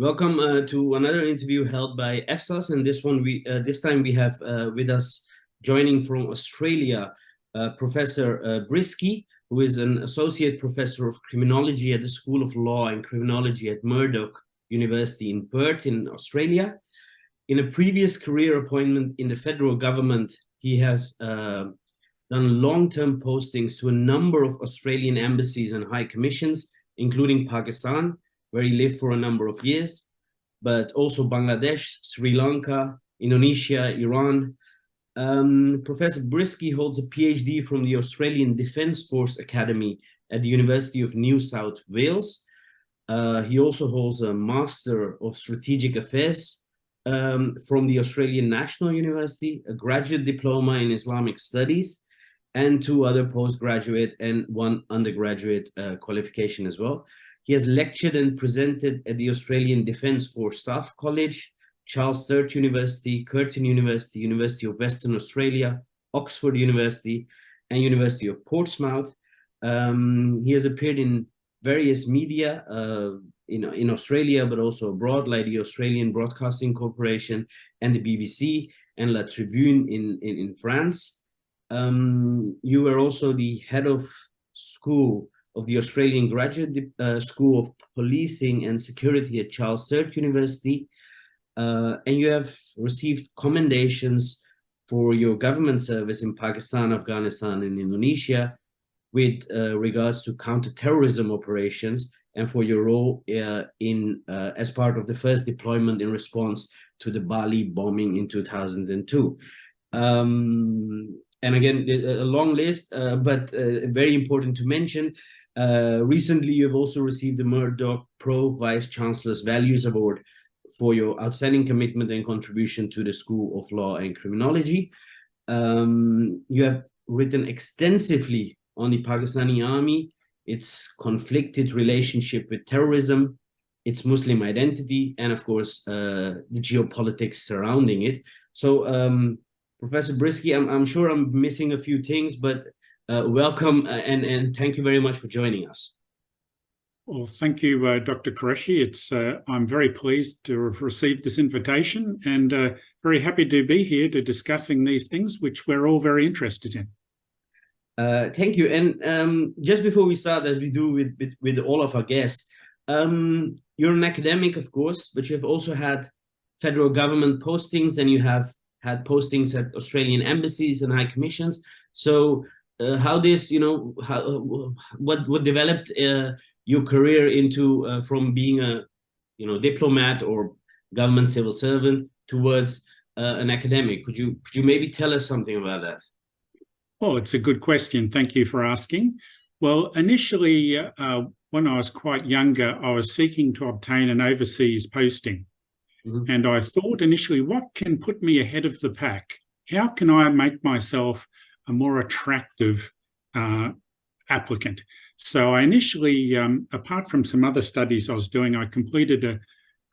Welcome to another interview held by EFSAS, and this time we have with us joining from Australia, Professor Briskey, who is an Associate Professor of Criminology at the School of Law and Criminology at Murdoch University in Perth in Australia. In a previous career appointment in the federal government, he has done long-term postings to a number of Australian embassies and high commissions, including Pakistan, where he lived for a number of years, but also Bangladesh, Sri Lanka, Indonesia, Iran. Professor Briskey holds a PhD from the Australian Defence Force Academy at the University of New South Wales. He also holds a Master of Strategic Affairs from the Australian National University, a Graduate Diploma in Islamic Studies, and 2 other postgraduate and 1 undergraduate qualification as well. He has lectured and presented at the Australian Defence Force Staff College, Charles Sturt University, Curtin University, University of Western Australia, Oxford University, and University of Portsmouth. He has appeared in various media in Australia, but also abroad, like the Australian Broadcasting Corporation and the BBC and La Tribune in France. You were also the head of school of the Australian Graduate School of Policing and Security at Charles Sturt University, and you have received commendations for your government service in Pakistan, Afghanistan, and Indonesia with regards to counter-terrorism operations and for your role as part of the first deployment in response to the Bali bombing in 2002. And again, a long list, but very important to mention. Recently, you've also received the Murdoch Prof Vice Chancellor's Values Award for your outstanding commitment and contribution to the School of Law and Criminology. You have written extensively on the Pakistani Army, its conflicted relationship with terrorism, its Muslim identity, and of course, the geopolitics surrounding it. So, Professor Briskey, I'm sure I'm missing a few things, but welcome and thank you very much for joining us. Well, thank you, Dr. Qureshi. I'm very pleased to have received this invitation and very happy to be here to discussing these things, which we're all very interested in. Thank you. And just before we start, as we do with all of our guests, you're an academic, of course, but you've also had federal government postings and you have had postings at Australian embassies and high commissions. So how this, what developed your career into from being a, diplomat or government civil servant towards an academic? Could you maybe tell us something about that? Oh, it's a good question. Thank you for asking. Well, initially, when I was quite younger, I was seeking to obtain an overseas posting. Mm-hmm. And I thought initially, what can put me ahead of the pack? How can I make myself a more attractive applicant? So I initially, apart from some other studies I was doing, I completed a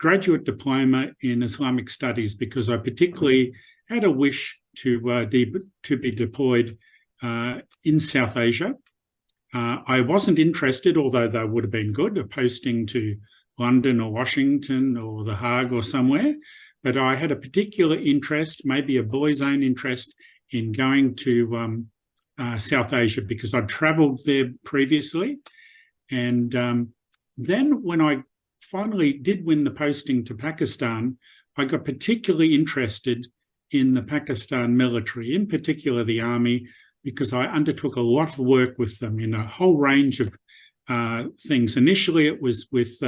graduate diploma in Islamic studies because I particularly had a wish to be deployed in South Asia. I wasn't interested, although they would have been good, a posting to London or Washington or The Hague or somewhere, but I had a particular interest, maybe a boy's own interest, in going to South Asia because I'd travelled there previously. And then when I finally did win the posting to Pakistan, I got particularly interested in the Pakistan military, in particular the army, because I undertook a lot of work with them in a whole range of things. Initially, it was with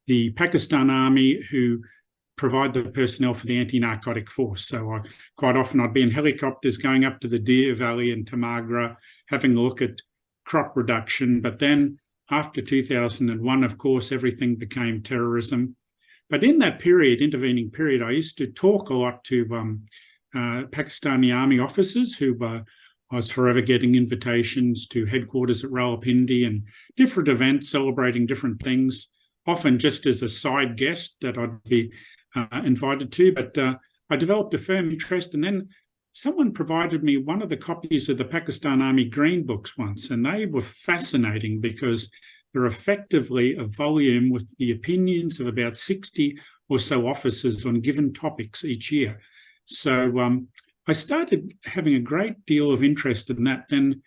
the Pakistan Army, who provide the personnel for the anti-narcotic force. So quite often I'd be in helicopters going up to the Deer Valley in Tamagra, having a look at crop reduction. But then after 2001, of course, everything became terrorism. But in that period, intervening period, I used to talk a lot to Pakistani Army officers who I was forever getting invitations to headquarters at Rawalpindi and different events celebrating different things, often just as a side guest that I'd be invited to. But I developed a firm interest, and then someone provided me one of the copies of the Pakistan Army Green books once, and they were fascinating because they're effectively a volume with the opinions of about 60 or so officers on given topics each year. So I started having a great deal of interest in that, then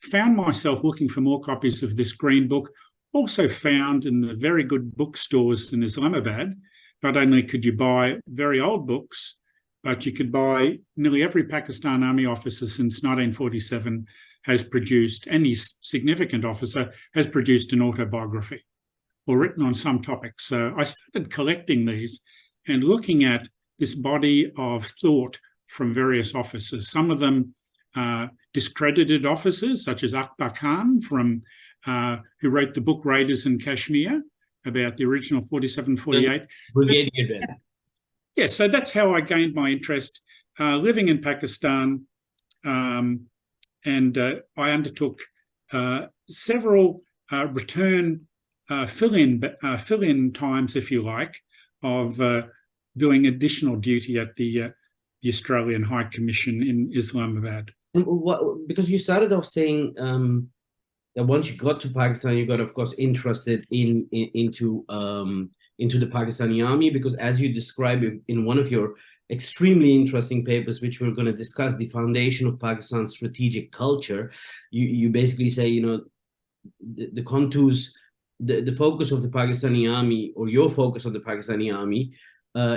found myself looking for more copies of this Green Book. Also found in the very good bookstores in Islamabad, not only could you buy very old books, but you could buy nearly every Pakistan Army officer since 1947 has produced, any significant officer has produced an autobiography or written on some topic. So I started collecting these and looking at this body of thought from various officers, some of them discredited officers, such as Akbar Khan, who wrote the book Raiders in Kashmir about the original 47-48. Brigadier then. Yeah, so that's how I gained my interest, living in Pakistan, and I undertook several return fill-in times, if you like, of doing additional duty at the Australian High Commission in Islamabad. Because you started off saying that once you got to Pakistan, you got, of course, interested into the Pakistani Army, because as you describe it in one of your extremely interesting papers, which we're going to discuss, the foundation of Pakistan's strategic culture, you basically say, you know, the contours, the focus of the Pakistani Army, or your focus on the Pakistani Army,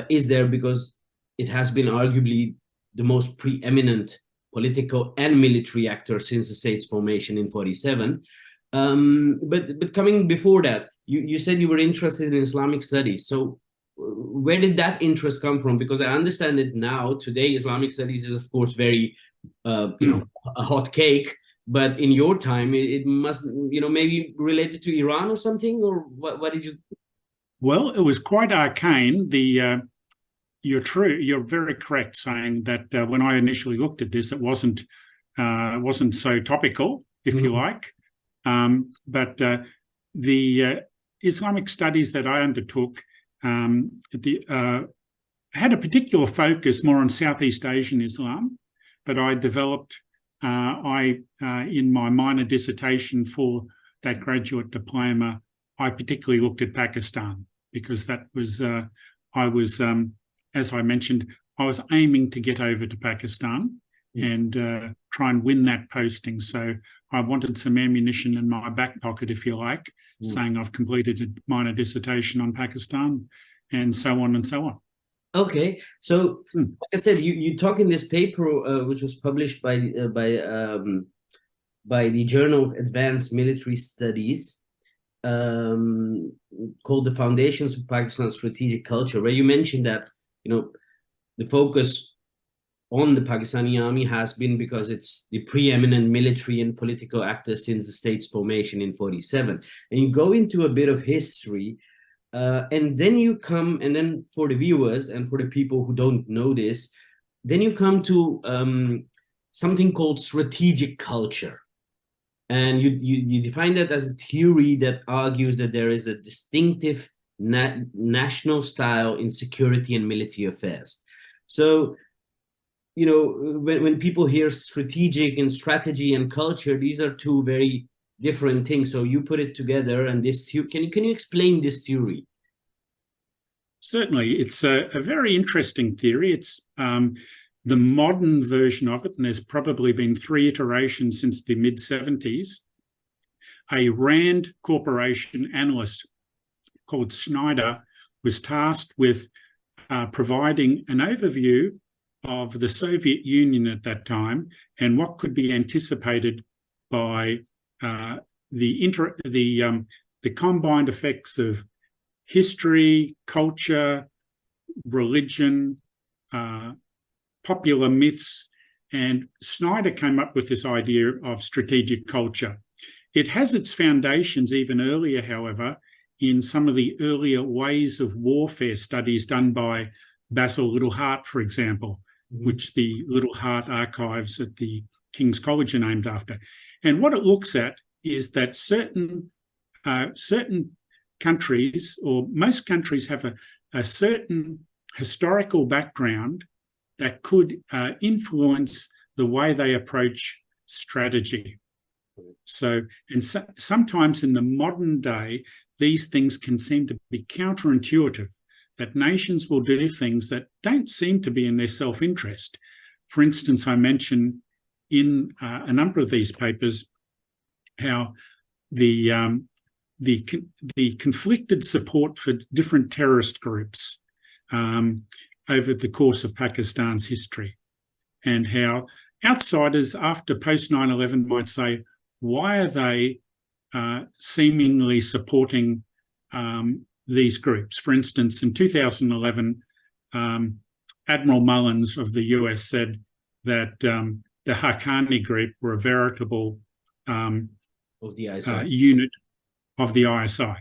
is there because it has been arguably the most preeminent political and military actor since the state's formation in 47. But coming before that, you said you were interested in Islamic studies. So where did that interest come from? Because I understand it now. Today, Islamic studies is, of course, very, a hot cake. But in your time, it must, maybe related to Iran or something, or what did you? Well, it was quite arcane. You're true. You're very correct saying that when I initially looked at this, it wasn't so topical, if you like. But the Islamic studies that I undertook had a particular focus more on Southeast Asian Islam, but I developed, in my minor dissertation for that graduate diploma, I particularly looked at Pakistan because that was, as I mentioned, I was aiming to get over to Pakistan and try and win that posting. So I wanted some ammunition in my back pocket, if you like, saying I've completed a minor dissertation on Pakistan and so on and so on. Okay, so like I said, you talk in this paper, which was published by the Journal of Advanced Military Studies, called "The Foundations of Pakistan's Strategic Culture," where you mentioned that the focus on the Pakistani Army has been because it's the preeminent military and political actor since the state's formation in 47, and you go into a bit of history. And then you come, and then for the viewers and for the people who don't know this, then you come to something called strategic culture. And you define that as a theory that argues that there is a distinctive national style in security and military affairs. So, when people hear strategic and strategy and culture, these are two very different things. So you put it together, and this can you explain this theory? Certainly, it's a very interesting theory. It's the modern version of it, and there's probably been 3 iterations since the mid-70s. A Rand Corporation analyst called Schneider was tasked with providing an overview of the Soviet Union at that time and what could be anticipated by the combined effects of history, culture, religion, popular myths, and Schneider came up with this idea of strategic culture. It has its foundations even earlier, however, in some of the earlier ways of warfare studies done by Basil Littlehart, for example, which the Littlehart archives at the King's College are named after. And what it looks at is that certain countries, or most countries, have a certain historical background that could influence the way they approach strategy. So, and sometimes in the modern day, these things can seem to be counterintuitive, that nations will do things that don't seem to be in their self-interest. For instance, I mentioned in a number of these papers how the conflicted support for different terrorist groups over the course of Pakistan's history, and how outsiders after post 9/11 might say, why are they seemingly supporting these groups? For instance, in 2011, Admiral Mullins of the US said that the Haqqani group were a veritable of the ISI. Unit of the ISI.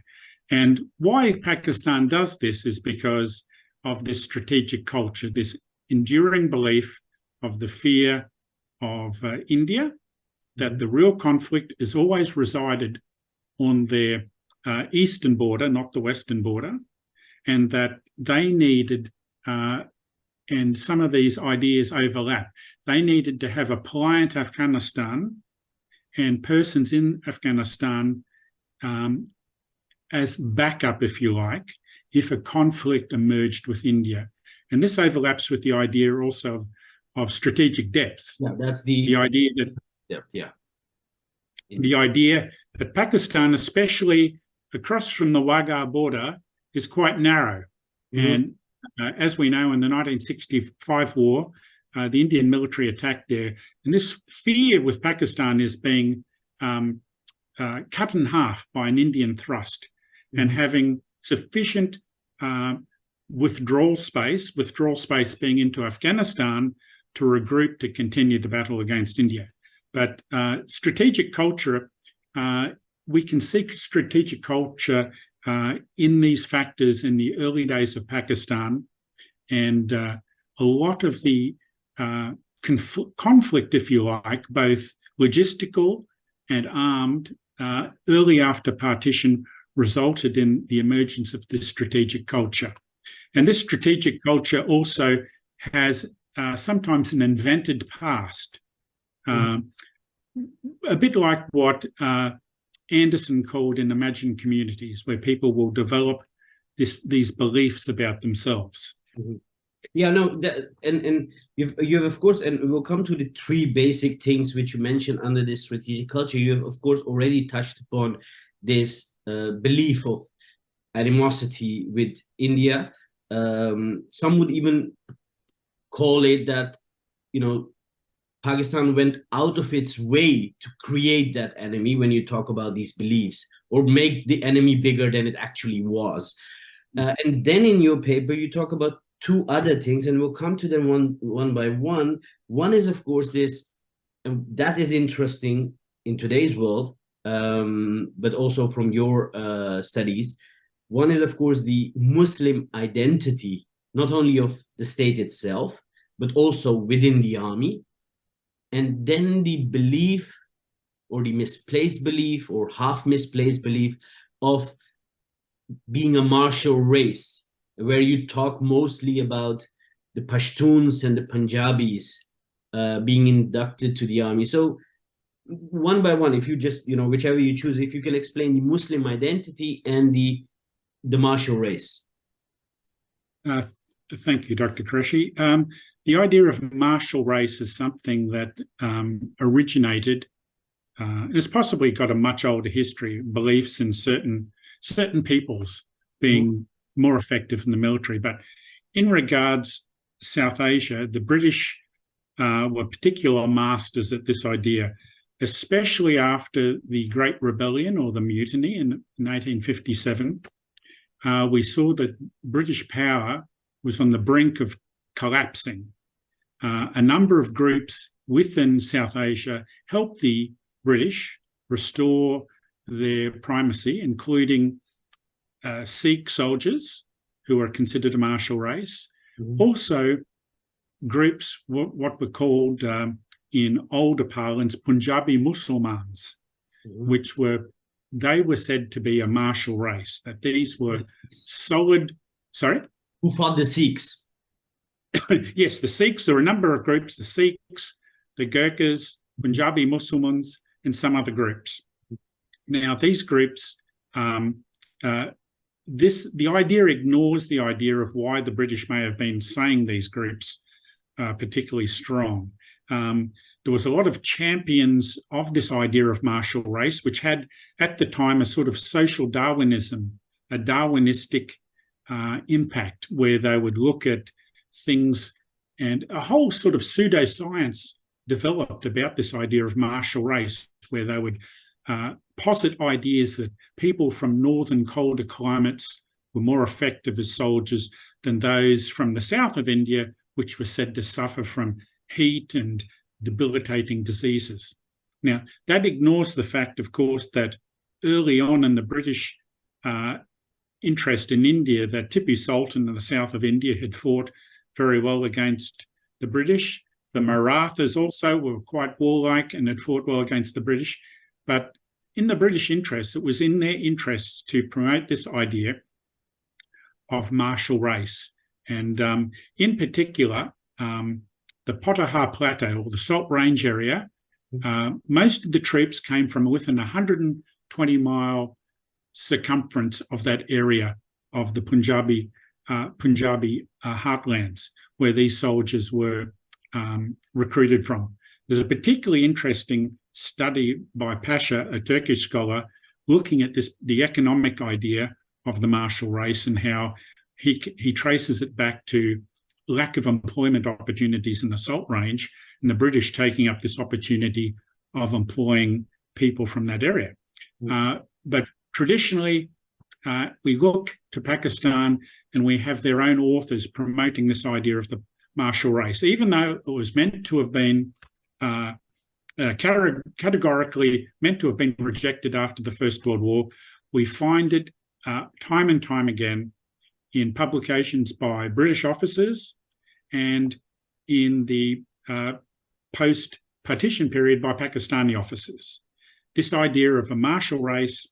And why Pakistan does this is because of this strategic culture, this enduring belief of the fear of India, that the real conflict is always resided on their eastern border, not the western border, and that they needed, and some of these ideas overlap, they needed to have a pliant Afghanistan and persons in Afghanistan as backup, if you like, if a conflict emerged with India. And this overlaps with the idea also of strategic depth. Yeah, that's the idea that depth, yeah. The idea that Pakistan, especially across from the Wagah border, is quite narrow. And as we know, in the 1965 war, the Indian military attacked there. And this fear with Pakistan is being cut in half by an Indian thrust and having sufficient withdrawal space being into Afghanistan to regroup to continue the battle against India. But strategic culture, we can seek strategic culture in these factors in the early days of Pakistan. And a lot of the conflict, if you like, both logistical and armed, early after partition, resulted in the emergence of this strategic culture. And this strategic culture also has sometimes an invented past, a bit like what Anderson called in imagined communities, where people will develop these beliefs about themselves. Yeah, no, and you've of course, and we'll come to the three basic things which you mentioned under this strategic culture. You have of course already touched upon this belief of animosity with India. Some would even call it that, you know, Pakistan went out of its way to create that enemy when you talk about these beliefs, or make the enemy bigger than it actually was. And then in your paper, you talk about two other things, and we'll come to them one by one. One is, of course, this, and that is interesting in today's world, but also from your studies. One is, of course, the Muslim identity, not only of the state itself, but also within the army. And then the belief, or the misplaced belief, or half misplaced belief of being a martial race, where you talk mostly about the Pashtuns and the Punjabis being inducted to the army. So one by one, if you just, you know, whichever you choose, if you can explain the Muslim identity and the martial race. Thank you, Dr. Qureshi. The idea of martial race is something that originated, it's possibly got a much older history, beliefs in certain peoples being more effective in the military. But in regards South Asia, the British were particular masters at this idea, especially after the Great Rebellion or the Mutiny in 1857. We saw that British power was on the brink of collapsing. A number of groups within South Asia helped the British restore their primacy, including Sikh soldiers, who are considered a martial race. Also, groups, what were called in older parlance, Punjabi Muslimans, which were said to be a martial race, that these were solid, sorry? Who fought the Sikhs? Yes, the Sikhs. There are a number of groups, the Sikhs, the Gurkhas, Punjabi Muslims, and some other groups. Now, these groups, the idea ignores the idea of why the British may have been saying these groups particularly strong. There was a lot of champions of this idea of martial race, which had at the time a sort of social Darwinism, a Darwinistic impact, where they would look at things, and a whole sort of pseudoscience developed about this idea of martial race, where they would posit ideas that people from northern colder climates were more effective as soldiers than those from the south of India, which were said to suffer from heat and debilitating diseases. Now, that ignores the fact, of course, that early on in the British interest in India, that Tipu Sultan in the south of India had fought very well against the British. The Marathas also were quite warlike and had fought well against the British. But in the British interest, it was in their interests to promote this idea of martial race. And in particular, the Potahar Plateau, or the Salt Range area, most of the troops came from within 120-mile circumference of that area of the Punjabi heartlands, where these soldiers were recruited from. There's a particularly interesting study by Pasha, a Turkish scholar, looking at the economic idea of the martial race and how he traces it back to lack of employment opportunities in the Salt Range, and the British taking up this opportunity of employing people from that area. But traditionally, we look to Pakistan and we have their own authors promoting this idea of the martial race, even though it was meant to have been categorically meant to have been rejected after the First World War. We find it time and time again in publications by British officers and in the post-partition period by Pakistani officers. This idea of a martial race,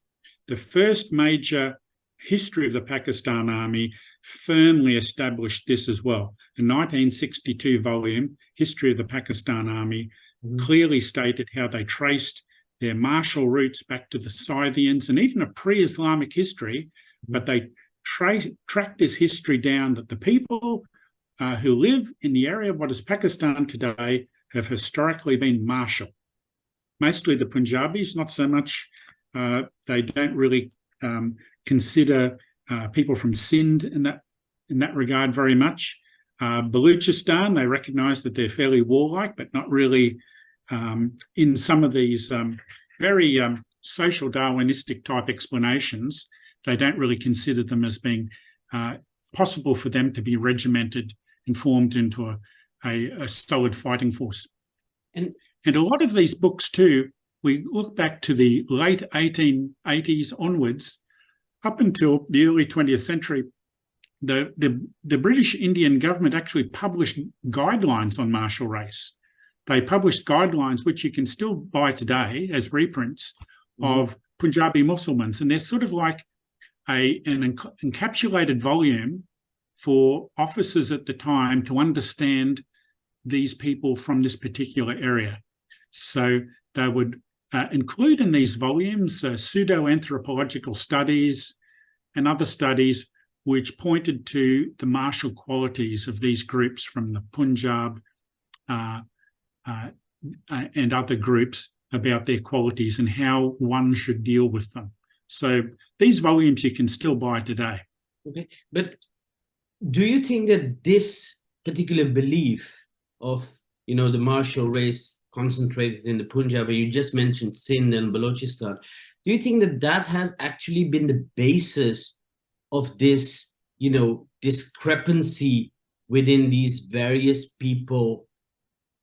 the first major history of the Pakistan Army firmly established this as well. The 1962 volume, History of the Pakistan Army, clearly stated how they traced their martial roots back to the Scythians and even a pre-Islamic history, but they tracked this history down that the people who live in the area of what is Pakistan today have historically been martial. Mostly the Punjabis, not so much. They don't really consider people from Sindh in that regard very much. Baluchistan, they recognise that they're fairly warlike, but not really in some of these very social Darwinistic type explanations. They don't really consider them as being possible for them to be regimented and formed into a solid fighting force. And a lot of these books too, we look back to the late 1880s onwards, up until the early 20th century, the British Indian government actually published guidelines on martial race. They published guidelines which you can still buy today as reprints of Punjabi Muslims, and they're sort of like an encapsulated volume for officers at the time to understand these people from this particular area. So they would include in these volumes pseudo-anthropological studies and other studies which pointed to the martial qualities of these groups from the Punjab and other groups, about their qualities and how one should deal with them. So these volumes you can still buy today. Okay, but do you think that this particular belief of, the martial race concentrated in the Punjab, you just mentioned Sindh and Balochistan, do you think that that has actually been the basis of this, discrepancy within these various people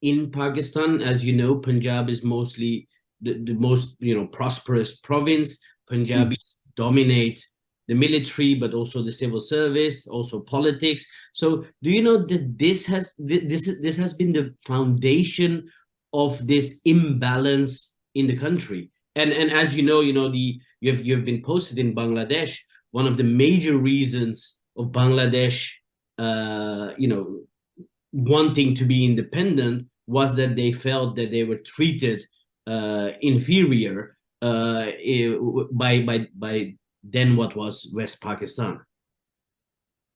in Pakistan? As you know, Punjab is mostly the most, prosperous province. Punjabis dominate the military, but also the civil service, also politics. So do you know that this has been the foundation of this imbalance in the country? And as you know, you've been posted in Bangladesh. One of the major reasons of Bangladesh, wanting to be independent was that they felt that they were treated inferior by then what was West Pakistan.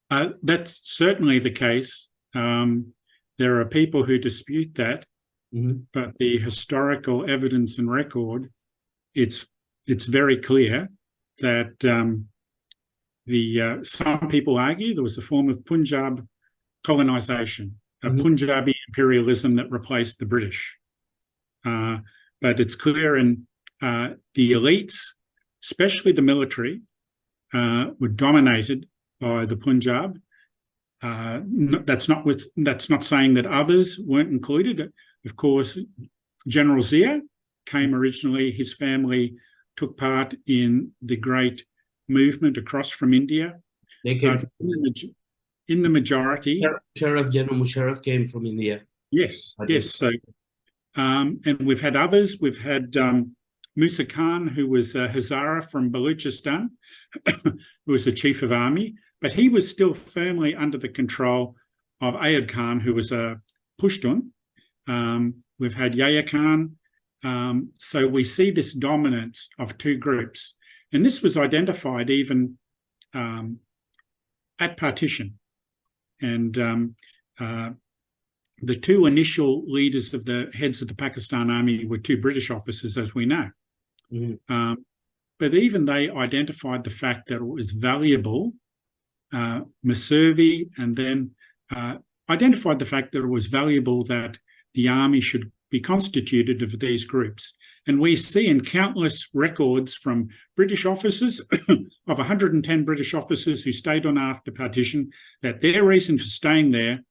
That's certainly the case. There are people who dispute that, but the historical evidence and record, it's very clear that some people argue there was a form of Punjab colonization, a Punjabi imperialism that replaced the British. But it's clear in the elites, especially the military, were dominated by the Punjab. That's not saying that others weren't included. Of course, General Zia came originally. His family took part in the great movement across from India. They came in the majority. General Musharraf came from India. Yes, yes. So, and we've had others. We've had Musa Khan, who was a Hazara from Baluchistan, who was the chief of army, but he was still firmly under the control of Ayub Khan, who was a Pushtun. We've had Yahya Khan. So we see this dominance of two groups. And this was identified even at partition. And the two initial leaders of the heads of the Pakistan Army were two British officers, as we know. But even they identified the fact that it was valuable. Messervy and then identified the fact that it was valuable that the army should be constituted of these groups. And we see in countless records from British officers, of 110 British officers who stayed on after partition, that their reason for staying there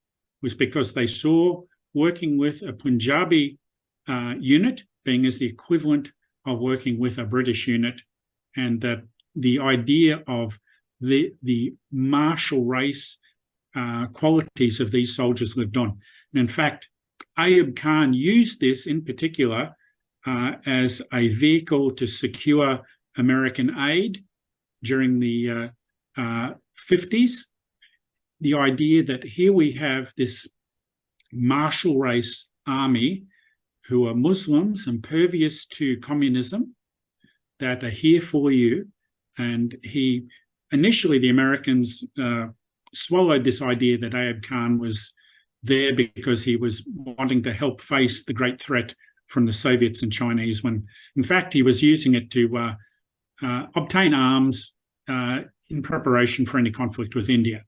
was because they saw working with a Punjabi unit being as the equivalent of working with a British unit, and that the idea of the martial race qualities of these soldiers lived on. And in fact, Ayub Khan used this in particular as a vehicle to secure American aid during the 50s. The idea that here we have this martial race army who are Muslims, impervious to communism, that are here for you. And initially the Americans swallowed this idea that Ayub Khan was there because he was wanting to help face the great threat from the Soviets and Chinese, when in fact he was using it to obtain arms in preparation for any conflict with India.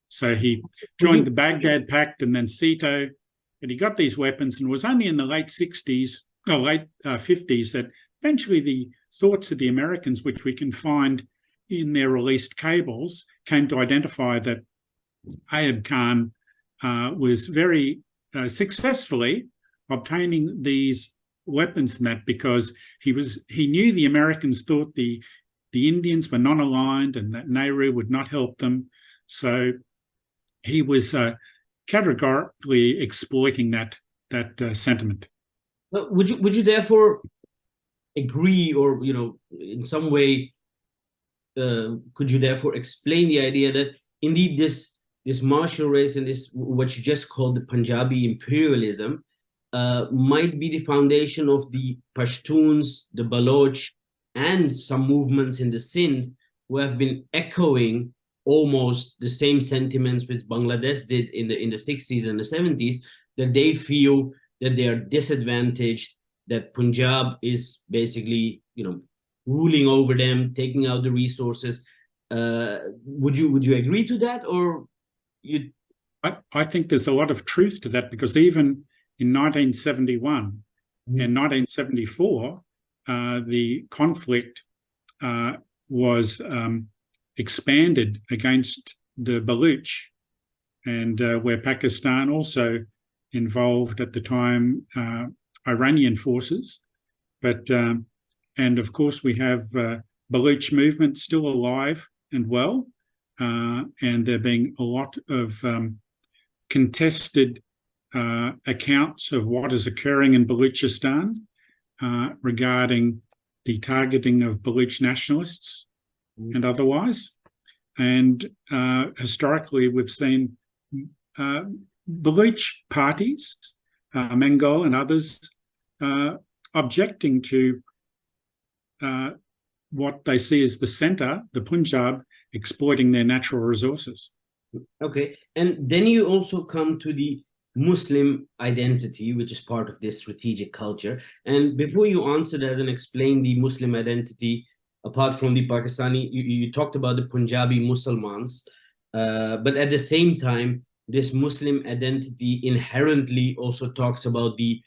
So he joined the Baghdad Pact and then SEATO, but he got these weapons, and it was only in the late 50s that eventually the thoughts of the Americans, which we can find in their released cables, came to identify that Ayub Khan was very successfully obtaining these weapons from that, because he knew the Americans thought the Indians were non-aligned and that Nehru would not help them. So he was categorically exploiting that sentiment. Well, would you therefore agree, or in some way could you therefore explain the idea that indeed this martial race and this what you just called the Punjabi imperialism might be the foundation of the Pashtuns, the Baloch, and some movements in the Sindh who have been echoing almost the same sentiments which Bangladesh did in the 60s and the 70s, that they feel that they are disadvantaged, that Punjab is basically, ruling over them, taking out the resources. Would you agree to that, or you? I think there's a lot of truth to that, because even in 1971 and 1974, the conflict was expanded against the Baloch, and where Pakistan also involved at the time Iranian forces. But and of course we have Baloch movement still alive and well, and there being a lot of contested accounts of what is occurring in Balochistan regarding the targeting of Baloch nationalists and otherwise. And historically, we've seen Baloch parties, Mongol and others, objecting to what they see as the center, the Punjab, exploiting their natural resources. Okay, and then you also come to the Muslim identity, which is part of this strategic culture. And before you answer that and explain the Muslim identity, apart from the Pakistani, you talked about the Punjabi Muslims, but at the same time, this Muslim identity inherently also talks about the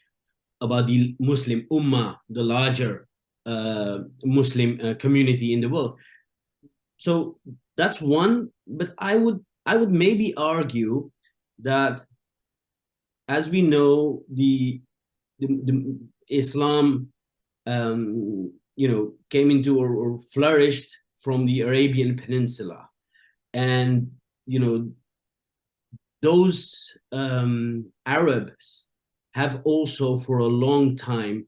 Muslim Ummah, the larger Muslim community in the world. So that's one, but I would maybe argue that, as we know, the Islam, came into or flourished from the Arabian Peninsula, and those Arabs have also for a long time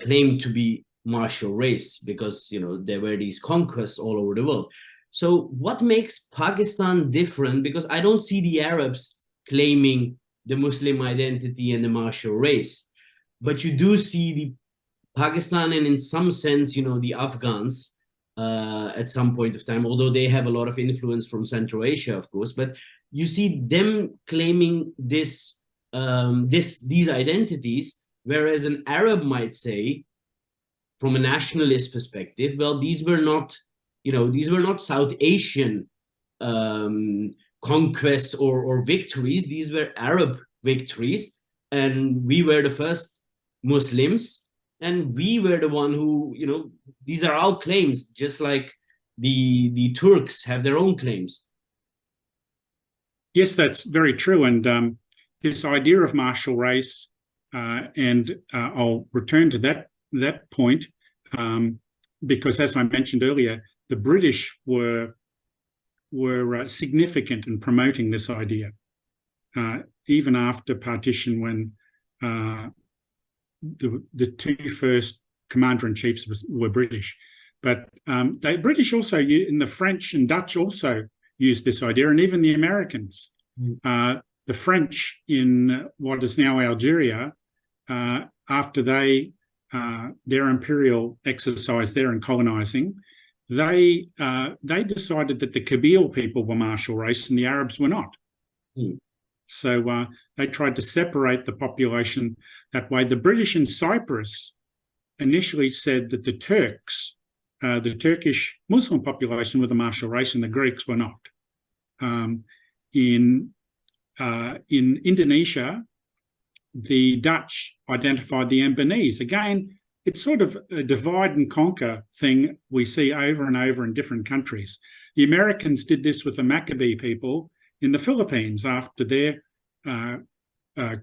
claimed to be martial race, because there were these conquests all over the world. So what makes Pakistan different? Because I don't see the Arabs claiming the Muslim identity and the martial race, but you do see the Pakistan, and in some sense, the Afghans at some point of time, although they have a lot of influence from Central Asia, of course, but you see them claiming these identities, whereas an Arab might say, from a nationalist perspective, well, these were not South Asian conquest or victories. These were Arab victories, and we were the first Muslims, and we were the one who, these are our claims, just like the Turks have their own claims. Yes, that's very true. And this idea of martial race, and I'll return to that point, because as I mentioned earlier, the British were significant in promoting this idea, even after partition, when the two first commander-in-chiefs were British. But the British also, and the French and Dutch also used this idea, and even the Americans. The French in what is now Algeria, after their imperial exercise there in colonising, they decided that the Kabyle people were martial race and the Arabs were not. So they tried to separate the population that way. The British in Cyprus initially said that the Turks, the Turkish Muslim population, were the martial race and the Greeks were not. In Indonesia, the Dutch identified the Embassies. Again, it's sort of a divide and conquer thing we see over and over in different countries. The Americans did this with the Maccabee people in the Philippines after their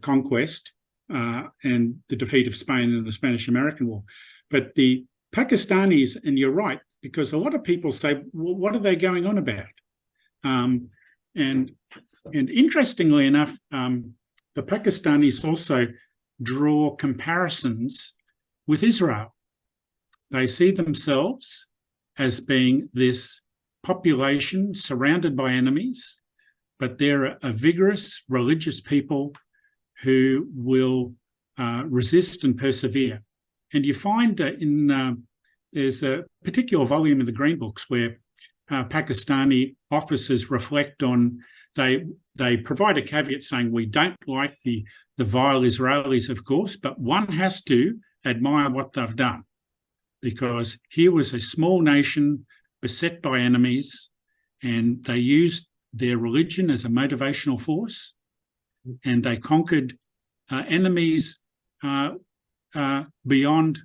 conquest and the defeat of Spain in the Spanish-American War. But the Pakistanis, and you're right, because a lot of people say, well, what are they going on about? And interestingly enough, the Pakistanis also draw comparisons with Israel. They see themselves as being this population surrounded by enemies, but they're a vigorous religious people who will resist and persevere. And you find there's a particular volume of the Green Books where Pakistani officers reflect on, they provide a caveat saying, we don't like the vile Israelis, of course, but one has to admire what they've done, because here was a small nation beset by enemies, and they used their religion as a motivational force, and they conquered enemies beyond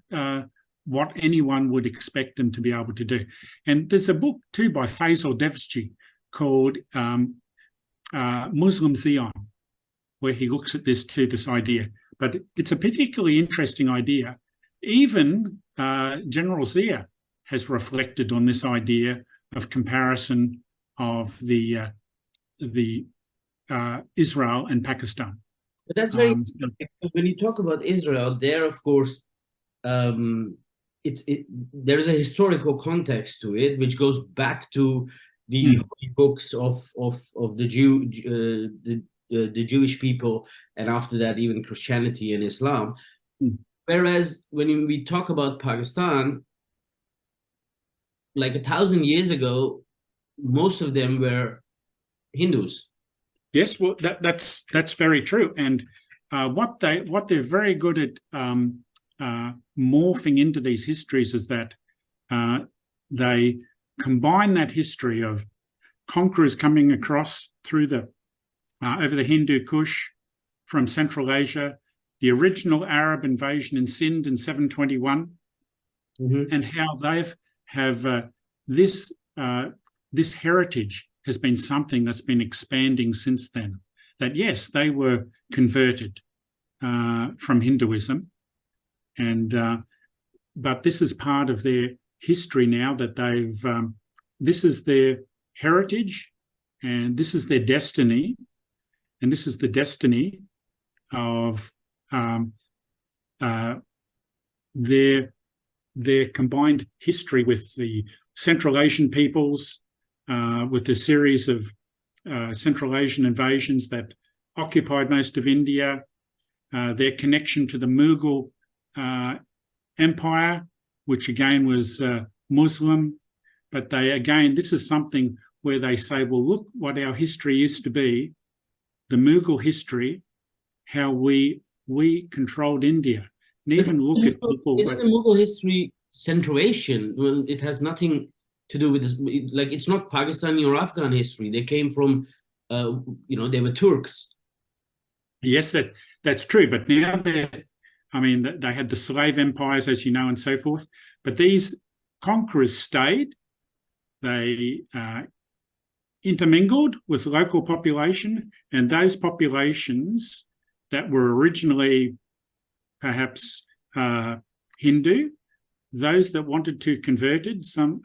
what anyone would expect them to be able to do. And there's a book too by Faisal Devsji called Muslim Zion, where he looks at this idea. But it's a particularly interesting idea. Even General Zia has reflected on this idea of comparison of the Israel and Pakistan. But that's very interesting, because when you talk about Israel, there, of course, there's a historical context to it, which goes back to the holy books of the Jewish people, and after that even Christianity and Islam. Whereas when we talk about Pakistan, like 1,000 years ago, most of them were Hindus. Yes, well, that's very true. And what they're very good at morphing into these histories is that they combine that history of conquerors coming across through over the Hindu Kush from Central Asia, the original Arab invasion in Sindh in 721, and how this heritage has been something that's been expanding since then. That yes, they were converted from Hinduism, but this is part of their history now, that this is their heritage, and this is their destiny, and this is the destiny of their combined history with the Central Asian peoples, with the series of Central Asian invasions that occupied most of India, their connection to the Mughal Empire, which again was Muslim. But this is something where they say, well, look what our history used to be, the Mughal history, how we controlled India. And even look at people. Isn't the Mughal history Central Asian? Well, it has nothing to do with this. Like, it's not Pakistani or Afghan history. They came from, they were Turks. Yes, that's true. But now they had the slave empires, as you know, and so forth. But these conquerors stayed. They intermingled with local population, and those populations that were originally perhaps Hindu, those that wanted to converted, some,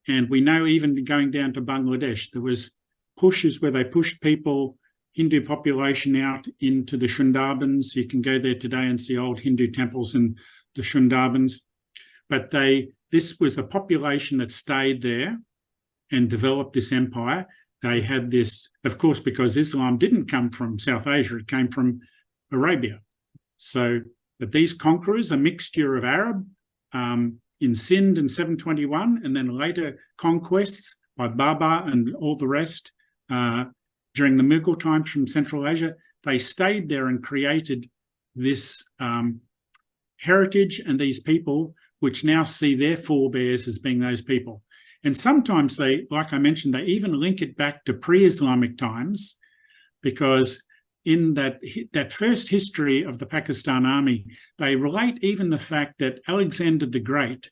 and we know even going down to Bangladesh, there was pushes where they pushed people, Hindu population, out into the Sundarbans. You can go there today and see old Hindu temples in the Sundarbans. But this was a population that stayed there and developed this empire. They had this, of course, because Islam didn't come from South Asia, it came from Arabia. So that these conquerors, a mixture of Arab in Sindh in 721, and then later conquests by Babar and all the rest during the Mughal times from Central Asia, they stayed there and created this heritage and these people, which now see their forebears as being those people. And sometimes they, like I mentioned, they even link it back to pre-Islamic times, because in that first history of the Pakistan Army, they relate even the fact that Alexander the Great,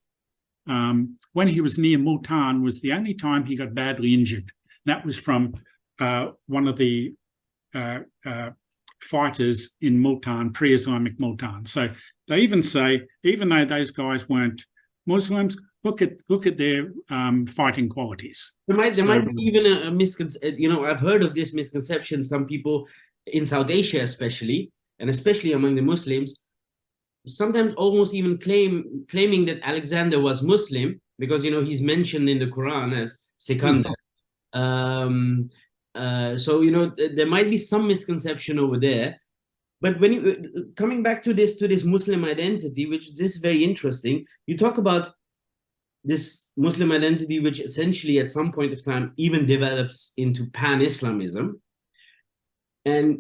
when he was near Multan, was the only time he got badly injured. That was from one of the fighters in Multan, pre-Islamic Multan. So they even say, even though those guys weren't Muslims, look at their fighting qualities. There might be even a misconception. I've heard of this misconception. Some people in South Asia, especially among the Muslims, sometimes almost even claiming that Alexander was Muslim because he's mentioned in the Quran as Sikandar. So there might be some misconception over there. But when coming back to this Muslim identity, which is very interesting, you talk about this Muslim identity, which essentially at some point of time even develops into pan-Islamism, and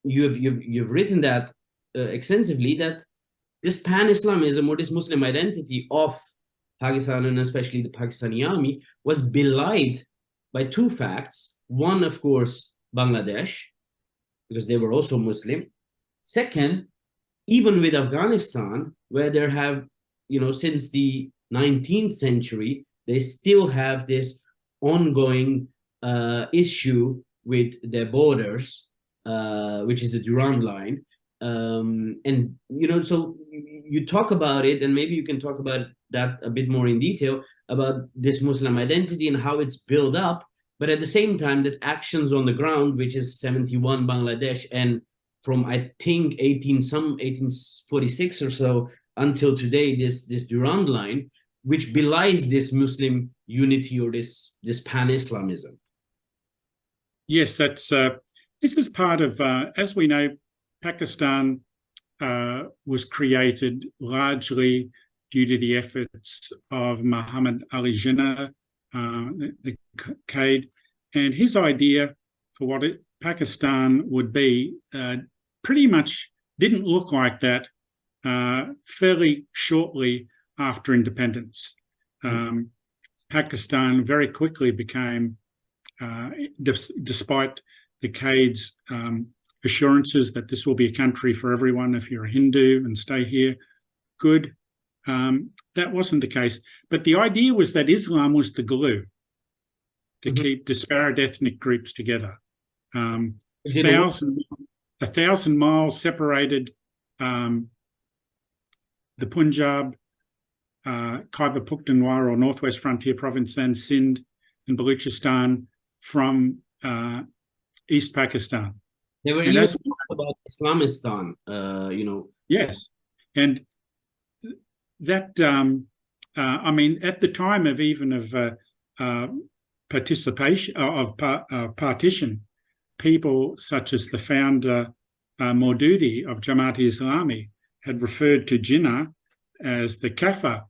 you've written that extensively, that this pan-Islamism or this Muslim identity of Pakistan, and especially the Pakistani Army, was belied by two facts. One, of course, Bangladesh, because they were also Muslim. Second, even with Afghanistan, where there have, since the 19th century, they still have this ongoing issue with their borders, which is the Durand Line. And, so you talk about it, and maybe you can talk about that a bit more in detail, about this Muslim identity and how it's built up, but at the same time that actions on the ground, which is 71 Bangladesh, and from I think 1846 or so until today, this Durand Line, which belies this Muslim unity or this pan-Islamism. Yes, this is part of, as we know, Pakistan was created largely due to the efforts of Muhammad Ali Jinnah, the Cade, and his idea for what Pakistan would be pretty much didn't look like that fairly shortly after independence. Pakistan very quickly became, despite the Cade's assurances that this will be a country for everyone if you're a Hindu and stay here, good. That wasn't the case. But the idea was that Islam was the glue to keep disparate ethnic groups together. 1,000 miles separated the Punjab, Khyber Pakhtunkhwa or Northwest Frontier Province, then Sindh and Baluchistan from East Pakistan. They were about Islamistan, Yes, and that I mean, at the time of partition, people such as the founder Maududi of Jamaat-e-Islami had referred to Jinnah as the Kafir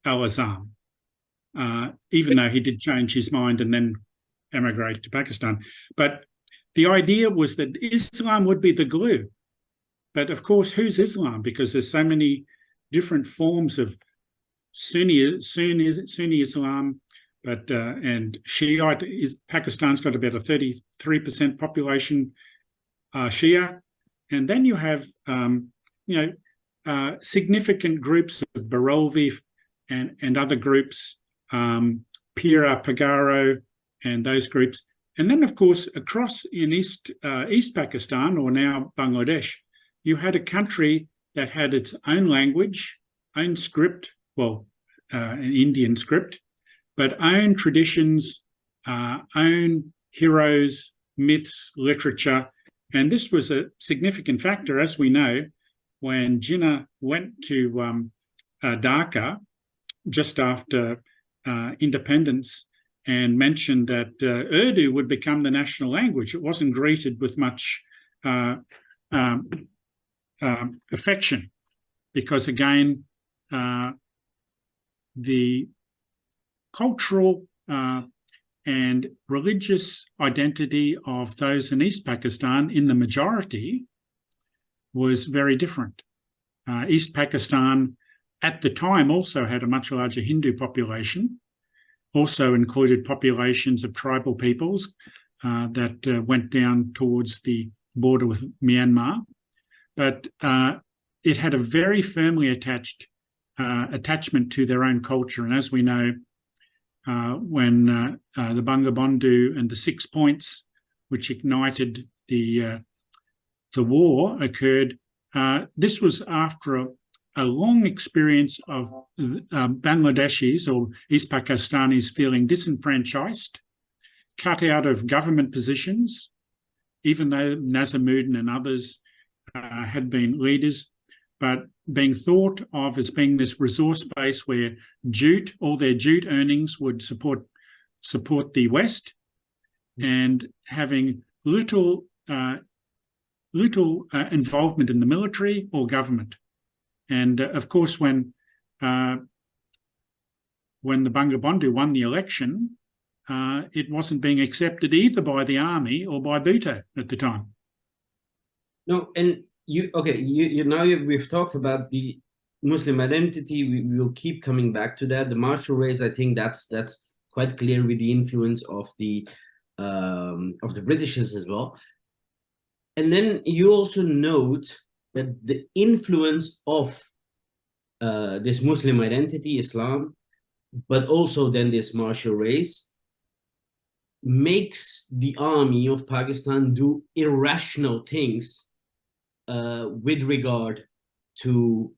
al-Azam, even though he did change his mind and then emigrate to Pakistan. But the idea was that Islam would be the glue. But of course, who's Islam? Because there's so many different forms of Sunni Islam, but and Shiite. Pakistan's got about a 33% population Shia, and then you have significant groups of Barelvi and other groups, Pira Pagaro and those groups. And then, of course, across in East Pakistan, or now Bangladesh, you had a country that had its own language, own script, well, an Indian script, but own traditions, own heroes, myths, literature. And this was a significant factor, as we know, when Jinnah went to Dhaka just after independence and mentioned that Urdu would become the national language. It wasn't greeted with much affection because, again, the cultural and religious identity of those in East Pakistan, in the majority, was very different. East Pakistan at the time also had a much larger Hindu population, also included populations of tribal peoples that went down towards the border with Myanmar. But it had a very firmly attachment to their own culture. And as we know, when the Bangabandhu and the 6 Points, which ignited the war, occurred, this was after a long experience of Bangladeshis or East Pakistanis feeling disenfranchised, cut out of government positions, even though Nazimuddin and others had been leaders, but being thought of as being this resource base where all their jute earnings would support the West, and having little involvement in the military or government. And of course, when the Bangabandhu won the election, it wasn't being accepted either by the army or by Bhutto at the time. No, and we've talked about the Muslim identity. We will keep coming back to that. The martial race, I think that's quite clear with the influence of the Britishers as well. And then you also note that the influence of this Muslim identity, Islam, but also then this martial race, makes the army of Pakistan do irrational things with regard to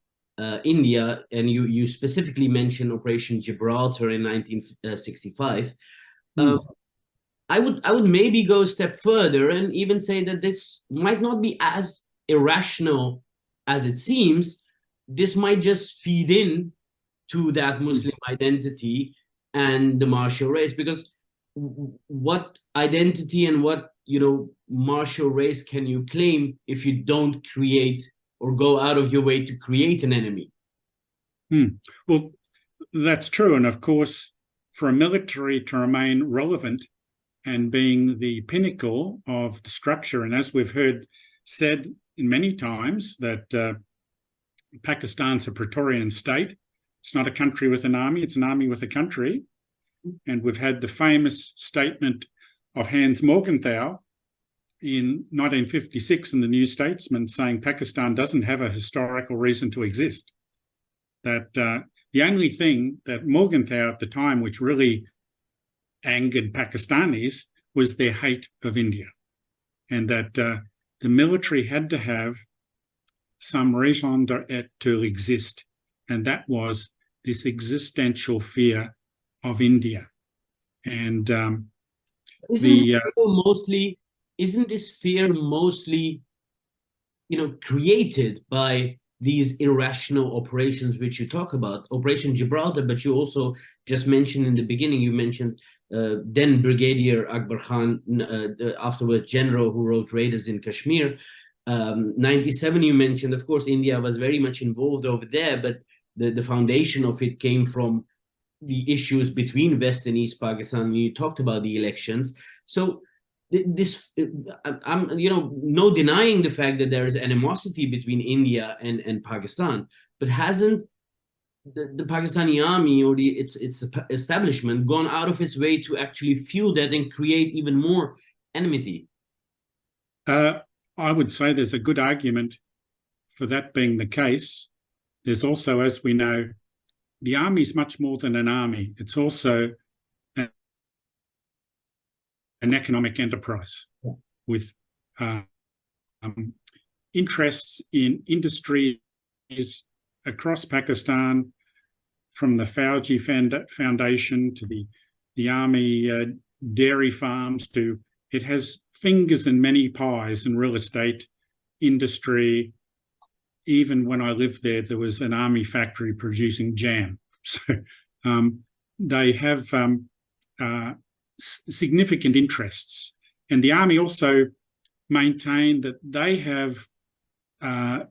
India. And you specifically mentioned Operation Gibraltar in 1965. I would maybe go a step further and even say that this might not be as irrational as it seems. This might just feed in to that Muslim identity and the martial race, because what identity and what martial race can you claim if you don't create or go out of your way to create an enemy. Well, that's true. And of course, for a military to remain relevant and being the pinnacle of the structure, and as we've heard said many times, that Pakistan's a Praetorian state. It's not a country with an army, it's an army with a country. And we've had the famous statement of Hans Morgenthau in 1956 in the New Statesman saying Pakistan doesn't have a historical reason to exist. That the only thing that Morgenthau at the time, which really angered Pakistanis, was their hate of India. And that the military had to have some raison d'etre to exist. And that was this existential fear of India. And isn't this fear mostly, created by these irrational operations which you talk about, Operation Gibraltar, but you also just mentioned in the beginning, you mentioned then Brigadier Akbar Khan, afterwards general, who wrote Raiders in Kashmir. 97 you mentioned, of course, India was very much involved over there, but the foundation of it came from the issues between West and East Pakistan. You talked about the elections. So this, I'm no denying the fact that there is animosity between India and Pakistan, but hasn't the Pakistani army or its establishment gone out of its way to actually fuel that and create even more enmity? I would say there's a good argument for that being the case. There's also, as we know, the army is much more than an army. It's also an economic enterprise with interests in industries across Pakistan, from the Fauji Foundation to the army dairy farms to, it has fingers in many pies in real estate, industry. Even when I lived there, there was an army factory producing jam. So they have significant interests. And the army also maintain that they have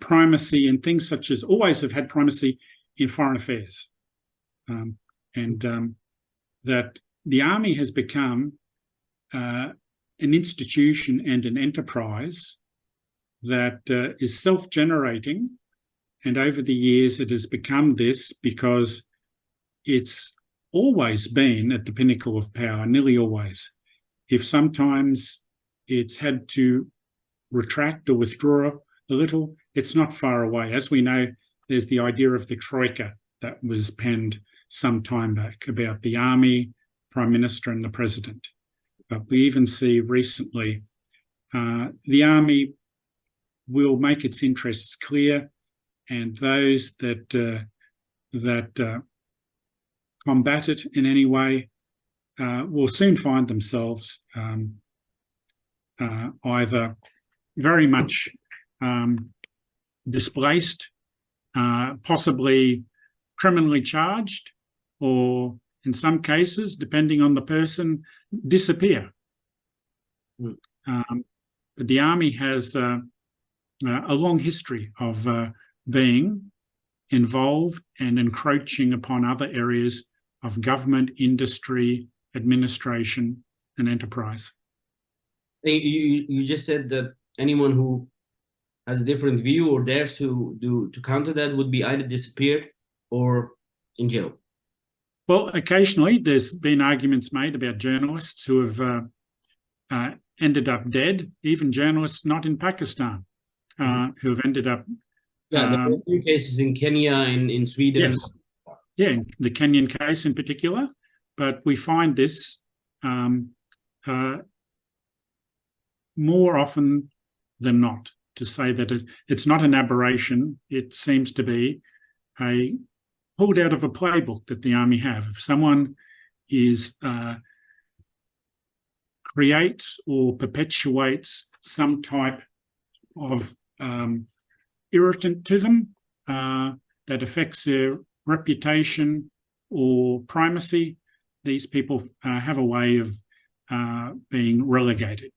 primacy in things such as, always have had primacy in foreign affairs. That the army has become an institution and an enterprise that is self-generating, and over the years it has become this because it's always been at the pinnacle of power, nearly always. If sometimes it's had to retract or withdraw a little, it's not far away. As we know, there's the idea of the troika that was penned some time back about the army, prime minister and the president. But we even see recently the army will make its interests clear, and those that combat it in any way will soon find themselves either very much displaced, possibly criminally charged, or in some cases, depending on the person, disappear. But the army has a long history of being involved and encroaching upon other areas of government, industry, administration, and enterprise. You just said that anyone who has a different view or dares to counter that would be either disappeared or in jail. Well, occasionally there's been arguments made about journalists who have ended up dead, even journalists not in Pakistan, who have ended up... Yeah, there were a few cases in Kenya, in Sweden. Yes, yeah, the Kenyan case in particular. But we find this more often than not, to say that it's not an aberration. It seems to be pulled out of a playbook that the army have. If someone creates or perpetuates some type of irritant to them that affects their reputation or primacy, these people have a way of being relegated.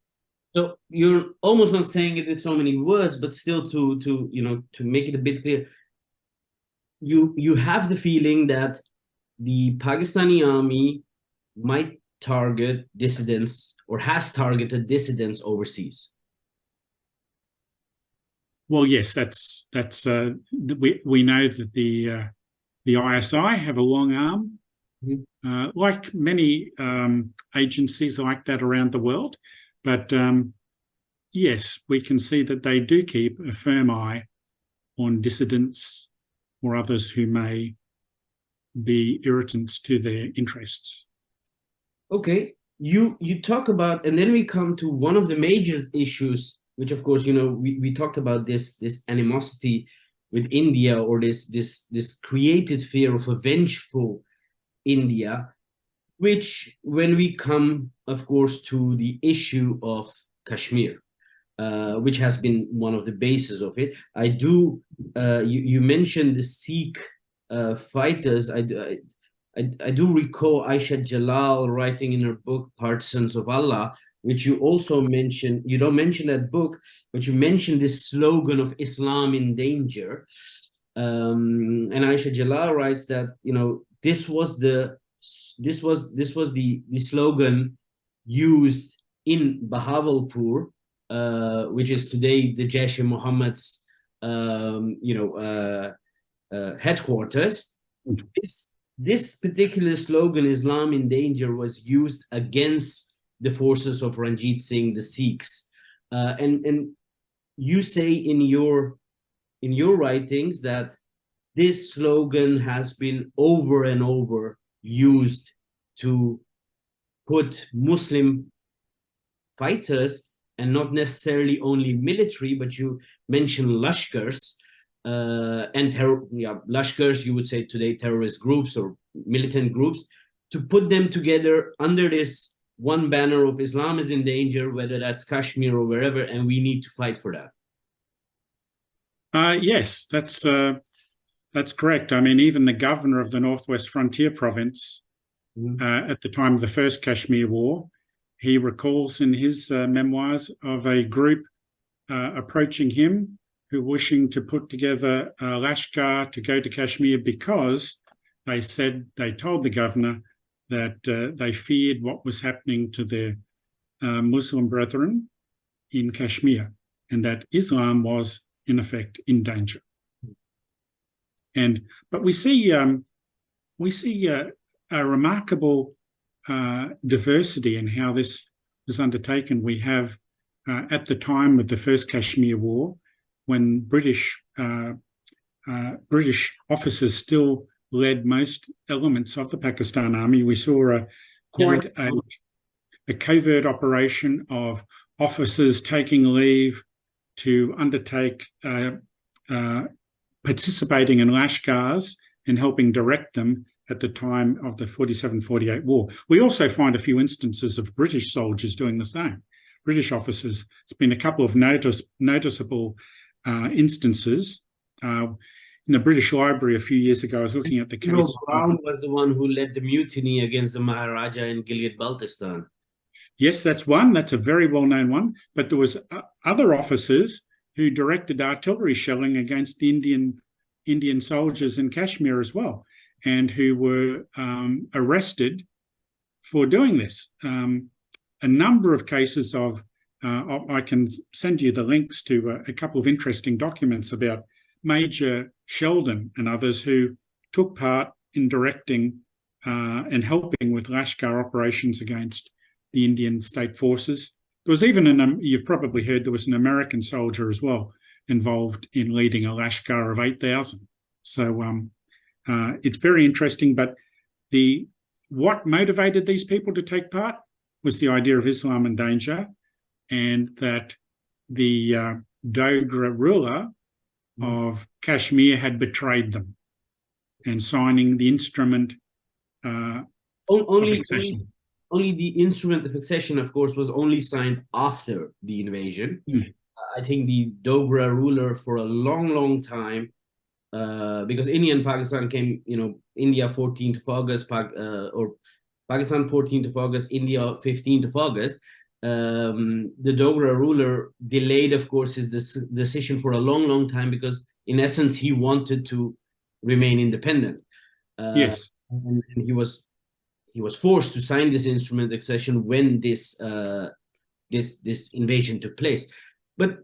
So you're almost not saying it with so many words, but still to make it a bit clear, you have the feeling that the Pakistani army might target dissidents or has targeted dissidents overseas. Well, yes, we know that the ISI have a long arm, like many agencies like that around the world. But yes, we can see that they do keep a firm eye on dissidents or others who may be irritants to their interests. Okay, you talk about, and then we come to one of the major issues, which of course, we talked about this animosity with India, or this created fear of a vengeful India, which when we come, of course, to the issue of Kashmir, which has been one of the bases of it. You mentioned the Sikh fighters. I do recall Aisha Jalal writing in her book Partisans of Allah, which you also mentioned. You don't mention that book, but you mentioned this slogan of Islam in danger. And Aisha Jalal writes that this was the slogan used in Bahawalpur, which is today the Jaish-e-Mohammed's headquarters. This particular slogan, Islam in danger, was used against the forces of Ranjit Singh, the Sikhs. And you say in your writings that this slogan has been over and over used to put Muslim fighters, and not necessarily only military, but you mention Lashkars, and Lashkars, you would say today terrorist groups or militant groups, to put them together under this one banner of Islam is in danger, whether that's Kashmir or wherever, and we need to fight for that. Yes, that's correct. I mean, even the governor of the Northwest Frontier Province, at the time of the first Kashmir War, he recalls in his memoirs of a group approaching him who were wishing to put together a Lashkar to go to Kashmir because they told the governor that they feared what was happening to their Muslim brethren in Kashmir, and that Islam was in effect in danger. But we see a remarkable diversity in how this was undertaken. We have at the time of the first Kashmir War, when British officers still led most elements of the Pakistan Army, we saw quite a covert operation of officers taking leave to undertake participating in Lashkars and helping direct them at the time of the 47-48 war. We also find a few instances of British soldiers doing the same, British officers. It's been a couple of noticeable instances. In the British Library a few years ago, I was looking at the case. Brown was the one who led the mutiny against the Maharaja in Gilead-Baltistan. Yes, that's one. That's a very well-known one. But there was other officers who directed artillery shelling against the Indian soldiers in Kashmir as well, and who were arrested for doing this. A number of cases of, I can send you the links to a couple of interesting documents about Major Sheldon and others who took part in directing and helping with Lashkar operations against the Indian state forces. There was even, you've probably heard, there was an American soldier as well involved in leading a Lashkar of 8,000. So it's very interesting, but what motivated these people to take part was the idea of Islam in danger, and that the Dogra ruler of Kashmir had betrayed them, and signing the instrument of accession. Only the instrument of accession, of course, was only signed after the invasion. I think the Dogra ruler for a long, long time, because India and Pakistan came, India 14th of August, or Pakistan 14th of August, India 15th of August. the Dogra ruler delayed, of course, his decision for a long time because, in essence, he wanted to remain independent. Yes. And he was forced to sign this instrument accession when this invasion took place. But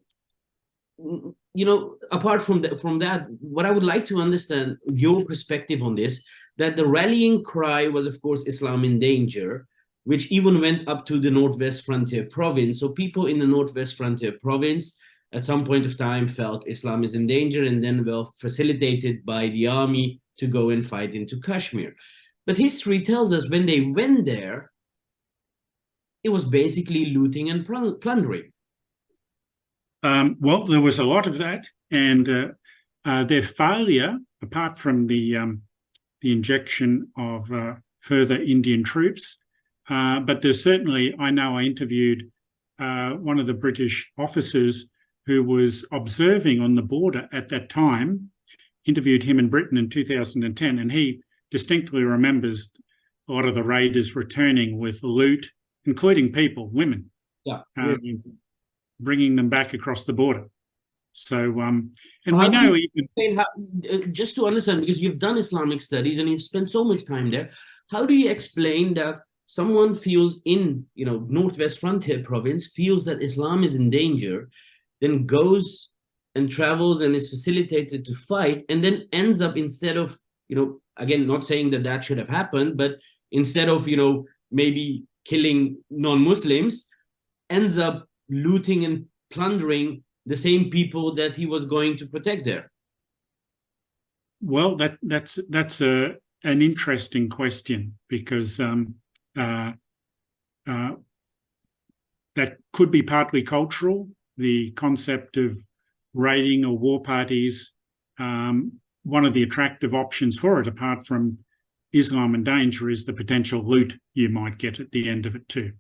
apart from that, what I would like to understand your perspective on this, that the rallying cry was, of course, Islam in danger, which even went up to the Northwest Frontier Province. So people in the Northwest Frontier Province at some point of time felt Islam is in danger, and then were facilitated by the army to go and fight into Kashmir. But history tells us when they went there, it was basically looting and plundering. Well, there was a lot of that, and their failure, apart from the injection of further Indian troops, but there's certainly, I know I interviewed one of the British officers who was observing on the border at that time, interviewed him in Britain in 2010, and he distinctly remembers a lot of the raiders returning with loot, including people, women, bringing them back across the border. So, and we know even... just to understand, because you've done Islamic studies and you've spent so much time there, how do you explain that someone feels in, Northwest Frontier Province, feels that Islam is in danger, then goes and travels and is facilitated to fight, and then ends up, instead of, again, not saying that should have happened, but instead of, maybe killing non-Muslims, ends up looting and plundering the same people that he was going to protect there? Well, that's an interesting question, because that could be partly cultural. The concept of raiding or war parties, one of the attractive options for it, apart from Islam and danger, is the potential loot you might get at the end of it too.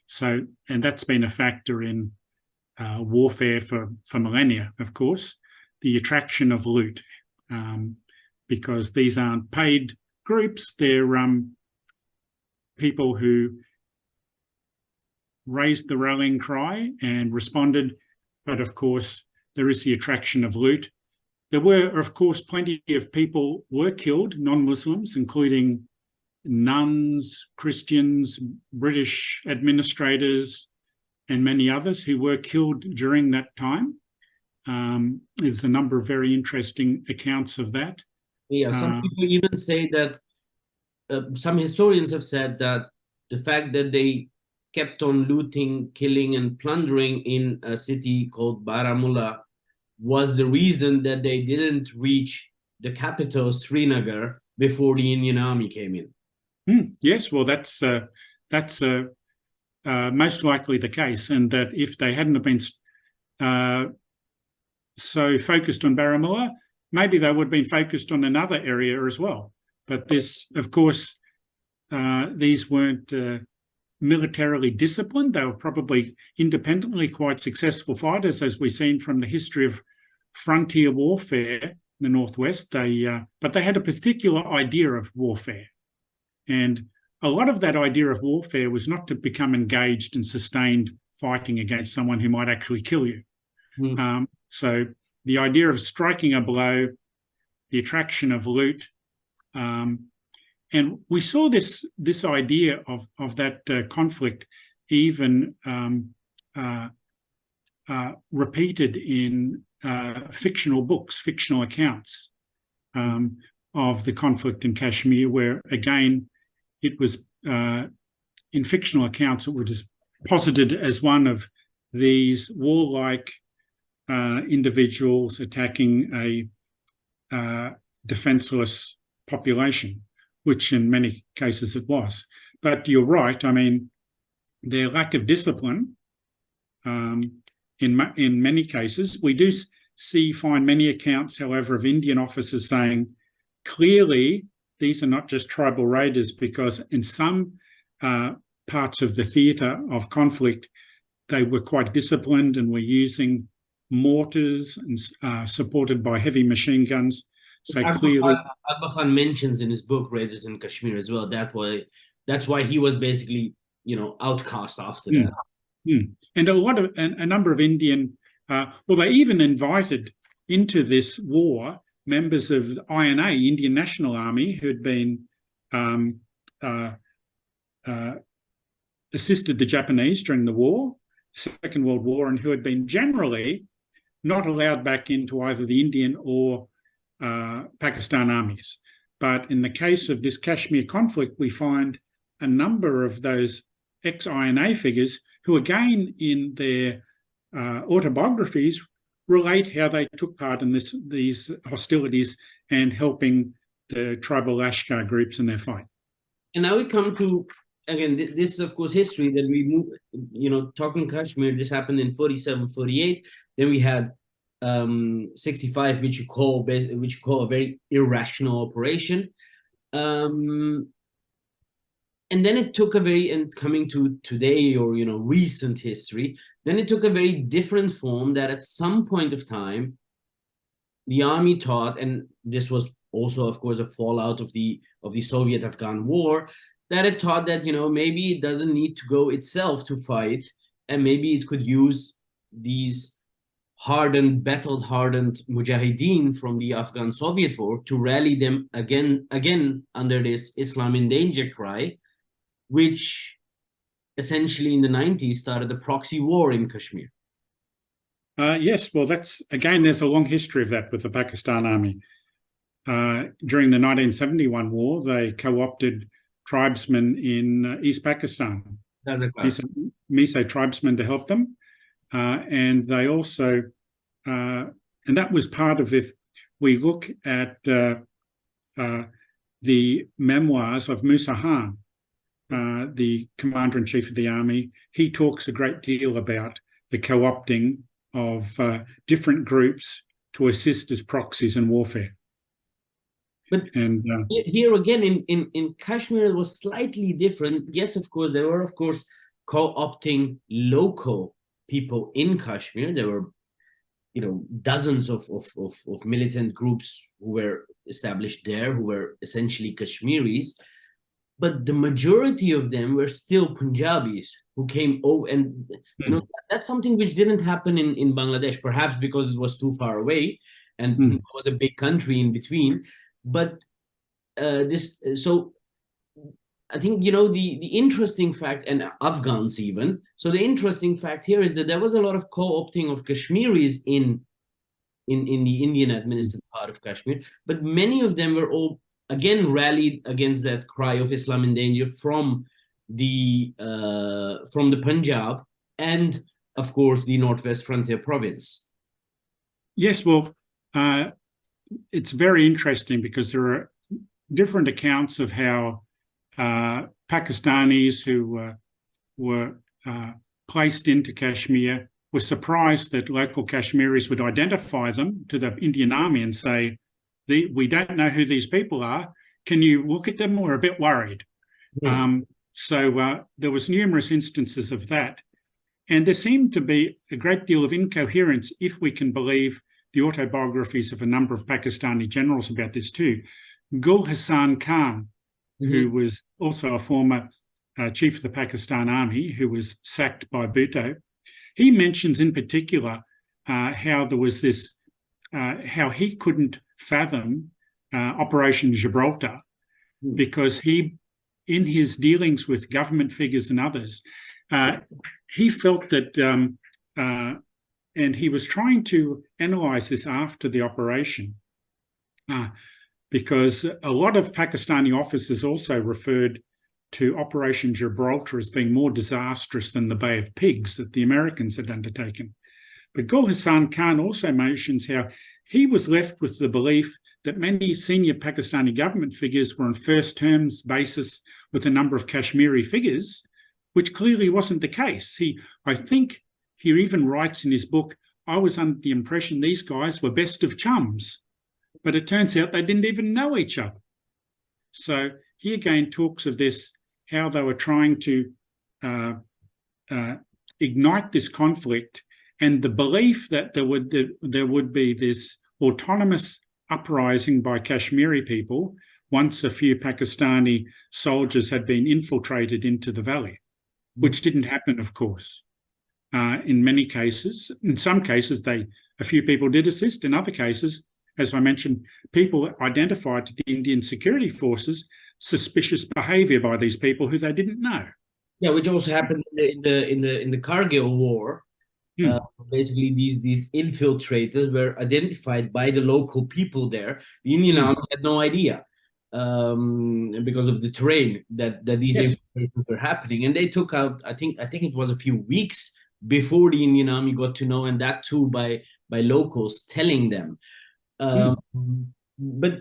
So, and that's been a factor in warfare for millennia, of course, the attraction of loot, because these aren't paid groups, they're people who raised the rallying cry and responded, but of course there is the attraction of loot. There were, of course, plenty of people were killed, non-Muslims, including nuns, Christians, British administrators, and many others who were killed during that time. There's a number of very interesting accounts of that. Yeah, some people even say that, some historians have said that the fact that they kept on looting, killing, and plundering in a city called Baramulla was the reason that they didn't reach the capital, Srinagar, before the Indian army came in. Yes, well, that's most likely the case, and that if they hadn't have been so focused on Baramulla, maybe they would have been focused on another area as well. But this, of course, these weren't militarily disciplined. They were probably independently quite successful fighters, as we've seen from the history of frontier warfare in the Northwest. But they had a particular idea of warfare. And a lot of that idea of warfare was not to become engaged in sustained fighting against someone who might actually kill you. So the idea of striking a blow, the attraction of loot, and we saw this idea of that conflict even repeated in fictional books, fictional accounts of the conflict in Kashmir, where again it was in fictional accounts it was posited as one of these warlike individuals attacking a defenseless population, which in many cases it was. But you're right, I mean, their lack of discipline in many cases. We do find many accounts, however, of Indian officers saying, clearly these are not just tribal raiders, because in some parts of the theatre of conflict, they were quite disciplined and were using mortars and supported by heavy machine guns. So clearly, Akbar Khan mentions in his book Raiders in Kashmir as well. That's why he was basically outcast after that. And a number of Indian, well, they even invited into this war members of INA, Indian National Army, who had been assisted the Japanese during the war, Second World War, and who had been generally not allowed back into either the Indian or Pakistan armies. But in the case of this Kashmir conflict, we find a number of those ex-INA figures who, again, in their autobiographies, relate how they took part in these hostilities and helping the tribal Lashkar groups in their fight. And now we come to, again, this is, of course, history that we move, talking Kashmir, this happened in 47, 48. Then we had 65, which you call a very irrational operation. And then it took and coming to today or, recent history, then it took a very different form that at some point of time, the army thought, and this was also, of course, a fallout of the Soviet-Afghan war, that it thought that, maybe it doesn't need to go itself to fight, and maybe it could use these battle-hardened mujahideen from the Afghan Soviet war to rally them again under this Islam in danger cry, which essentially in the 90s started a proxy war in Kashmir. Yes, well, there's a long history of that with the Pakistan Army. During the 1971 war, they co-opted tribesmen in East Pakistan, Meso tribesmen, to help them. And they also, and that was part of, if we look at the memoirs of Musa Khan, the commander-in-chief of the army, he talks a great deal about the co-opting of different groups to assist as proxies in warfare. But here again, in Kashmir, it was slightly different. Yes, of course, there were, of course, co-opting local people in Kashmir. There were, dozens of militant groups who were established there, who were essentially Kashmiris. But the majority of them were still Punjabis who came over, and that's something which didn't happen in Bangladesh, perhaps because it was too far away, and it was a big country in between. But so I think the interesting fact, and Afghans even. So the interesting fact here is that there was a lot of co-opting of Kashmiris in the Indian administered part of Kashmir, but many of them were all again rallied against that cry of Islam in danger from the Punjab and, of course, the Northwest Frontier province. Yes, well, it's very interesting because there are different accounts of how Pakistanis who were placed into Kashmir were surprised that local Kashmiris would identify them to the Indian Army and say, we don't know who these people are. Can you look at them? We're a bit worried. So there was numerous instances of that. And there seemed to be a great deal of incoherence, if we can believe the autobiographies of a number of Pakistani generals about this too. Gul Hassan Khan, who was also a former chief of the Pakistan Army, who was sacked by Bhutto, he mentions in particular how there was this, how he couldn't fathom Operation Gibraltar, because he, in his dealings with government figures and others, he felt that, and he was trying to analyse this after the operation, because a lot of Pakistani officers also referred to Operation Gibraltar as being more disastrous than the Bay of Pigs that the Americans had undertaken. But Gul Hassan Khan also mentions how he was left with the belief that many senior Pakistani government figures were on first terms basis with a number of Kashmiri figures, which clearly wasn't the case. I think he even writes in his book, I was under the impression these guys were best of chums, but it turns out they didn't even know each other. So he again talks of this, how they were trying to ignite this conflict, and the belief that there would be this autonomous uprising by Kashmiri people once a few Pakistani soldiers had been infiltrated into the valley. which didn't happen, of course. In many cases, in some cases, a few people did assist. In other cases, as I mentioned, people identified to the Indian security forces suspicious behaviour by these people who they didn't know. Yeah, which also happened in the Kargil War. Basically, these infiltrators were identified by the local people there. The Indian Army had no idea because of the terrain that these infiltrations were happening, and they took out. I think it was a few weeks before the Indian Army got to know, and that too by locals telling them. But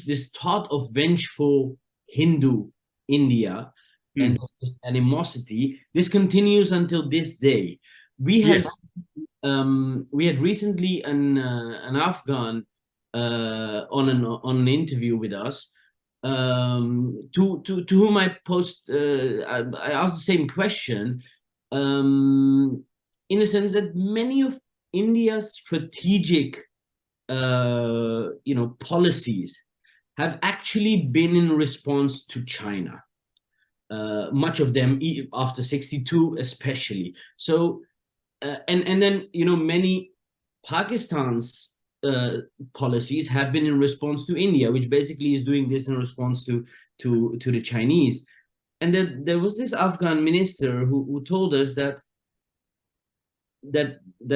this thought of vengeful Hindu India and this animosity, this continues until this day. We had recently an Afghan on an interview with us, to whom I asked the same question, in the sense that many of India's strategic policies have actually been in response to China. Much of them after 62 especially. So and then many Pakistan's policies have been in response to India, which basically is doing this in response to the Chinese. And then there was this Afghan minister who told us that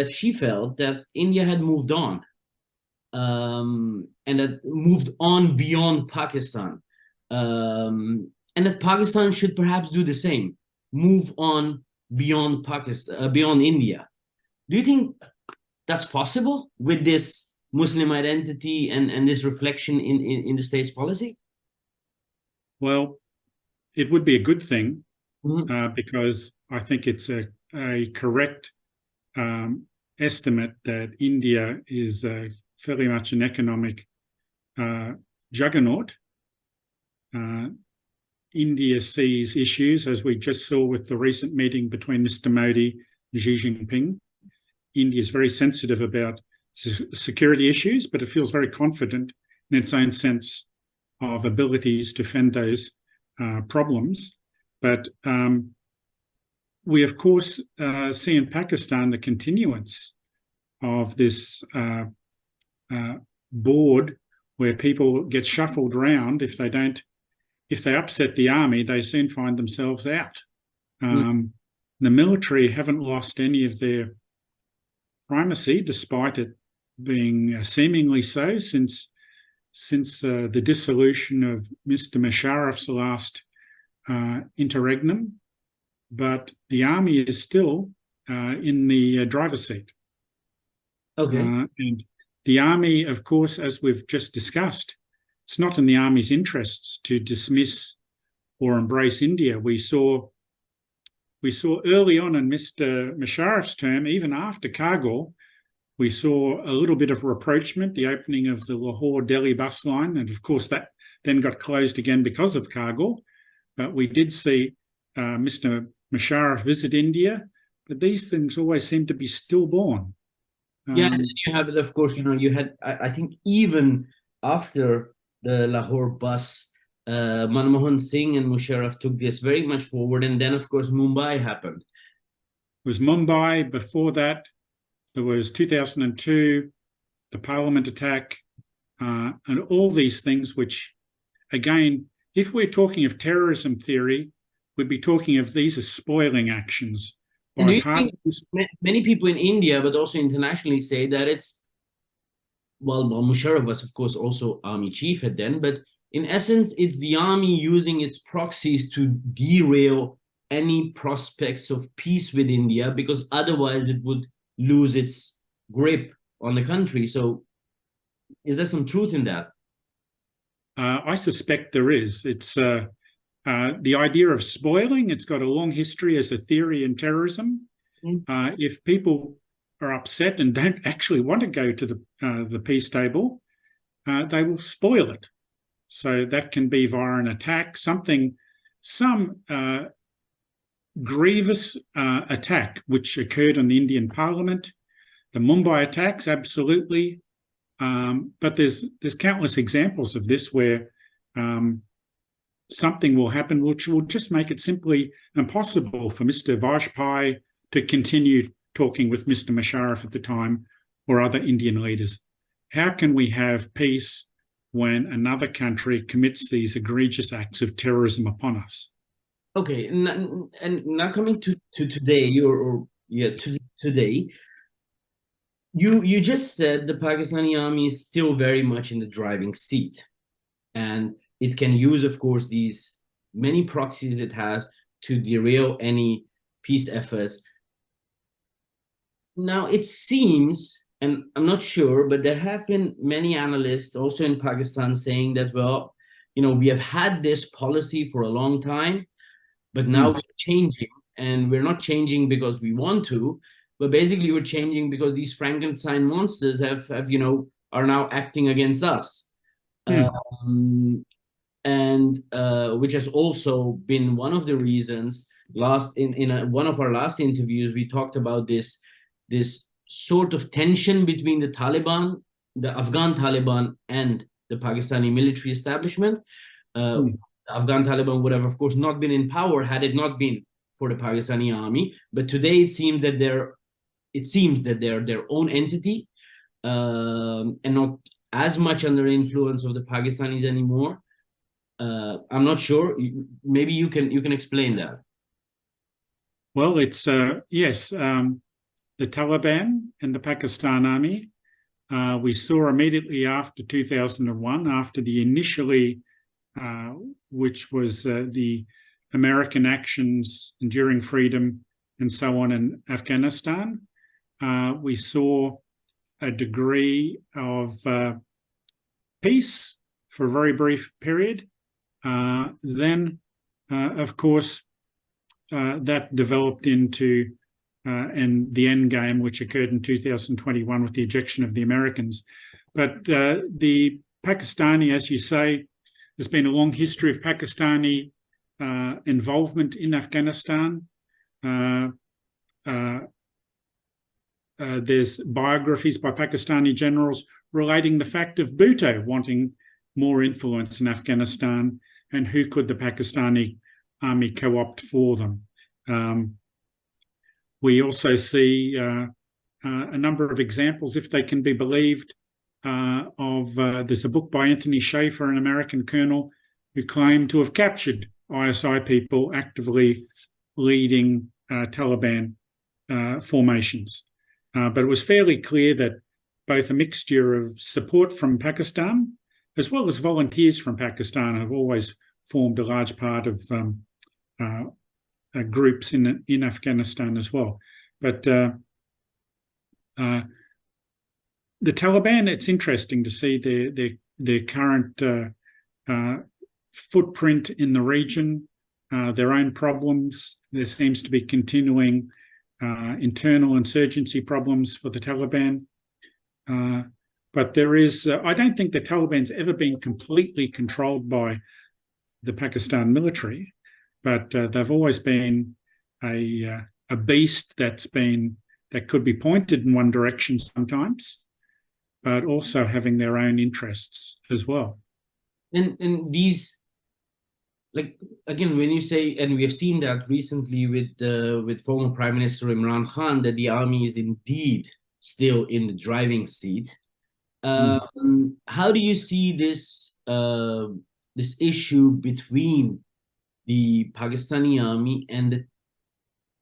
she felt that India had moved on, and that moved on beyond Pakistan, and that Pakistan should perhaps do the same, move on beyond Pakistan, beyond India. Do you think that's possible with this Muslim identity and this reflection in the state's policy? Well, it would be a good thing, because I think it's a correct estimate that India is fairly much an economic juggernaut. India sees issues, as we just saw with the recent meeting between Mr. Modi and Xi Jinping. India is very sensitive about security issues, but it feels very confident in its own sense of abilities to fend those problems. But we, of course, see in Pakistan the continuance of this board where people get shuffled round. If they upset the army, they soon find themselves out. The military haven't lost any of their primacy, despite it being seemingly so since the dissolution of Mr. Musharraf's last interregnum. But the army is still in the driver's seat. Okay. And the army, of course, as we've just discussed, it's not in the army's interests to dismiss or embrace India. We saw early on in Mr. Musharraf's term, even after Kargil, we saw a little bit of rapprochement, the opening of the Lahore-Delhi bus line, and of course that then got closed again because of Kargil. But we did see Mr. Musharraf visit India, but these things always seem to be stillborn. Yeah, and you have, of course, you had, I think, even after the Lahore bus, Manmohan Singh and Musharraf took this very much forward, and then, of course, Mumbai happened. It was Mumbai. Before that, there was 2002, the Parliament attack, and all these things which, again, if we're talking of terrorism theory, we'd be talking of these as spoiling actions. And do you think many people in India, but also internationally, say that it's, well, Musharraf was, of course, also army chief at then, but in essence, it's the army using its proxies to derail any prospects of peace with India, because otherwise it would lose its grip on the country. So is there some truth in that? I suspect there is. It's the idea of spoiling. It's got a long history as a theory in terrorism. If people are upset and don't actually want to go to the peace table, they will spoil it. So that can be via an attack, some grievous attack which occurred in the Indian Parliament. The Mumbai attacks, absolutely. But there's countless examples of this where something will happen which will just make it simply impossible for Mr. Vajpayee to continue talking with Mr. Musharraf at the time or other Indian leaders. How can we have peace when another country commits these egregious acts of terrorism upon us? Okay, and now coming to today, today, you just said the Pakistani army is still very much in the driving seat, and it can use, of course, these many proxies it has to derail any peace efforts. Now, it seems, and I'm not sure, but there have been many analysts also in Pakistan saying that, well, we have had this policy for a long time, but now we're changing, and we're not changing because we want to, but basically we're changing because these Frankenstein monsters are now acting against us. And which has also been one of the reasons one of our last interviews, we talked about this sort of tension between the Taliban, the Afghan Taliban, and the Pakistani military establishment. The Afghan Taliban would have, of course, not been in power had it not been for the Pakistani army. But today it seems that they're their own entity, and not as much under influence of the Pakistanis anymore. I'm not sure. Maybe you can explain that. Well, it's yes, the Taliban and the Pakistan Army. We saw immediately after 2001, after the initially, which was the American actions, enduring freedom, and so on in Afghanistan, we saw a degree of peace for a very brief period. Then, of course, that developed into and the end game, which occurred in 2021 with the ejection of the Americans. But the Pakistani, as you say, there's been a long history of Pakistani involvement in Afghanistan. There's biographies by Pakistani generals relating the fact of Bhutto wanting more influence in Afghanistan and who could the Pakistani army co-opt for them. We also see a number of examples, if they can be believed, there's a book by Anthony Schaefer, an American colonel, who claimed to have captured ISI people actively leading Taliban formations. But it was fairly clear that both a mixture of support from Pakistan as well as volunteers from Pakistan have always formed a large part of groups in Afghanistan as well. But the Taliban, it's interesting to see their current footprint in the region, their own problems. There seems to be continuing internal insurgency problems for the Taliban. But there is, I don't think the Taliban's ever been completely controlled by the Pakistan military, but they've always been a beast that could be pointed in one direction sometimes, but also having their own interests as well. And these, like, again, when you say, and we have seen that recently with former Prime Minister Imran Khan, that the army is indeed still in the driving seat. How do you see this this issue between the Pakistani army and the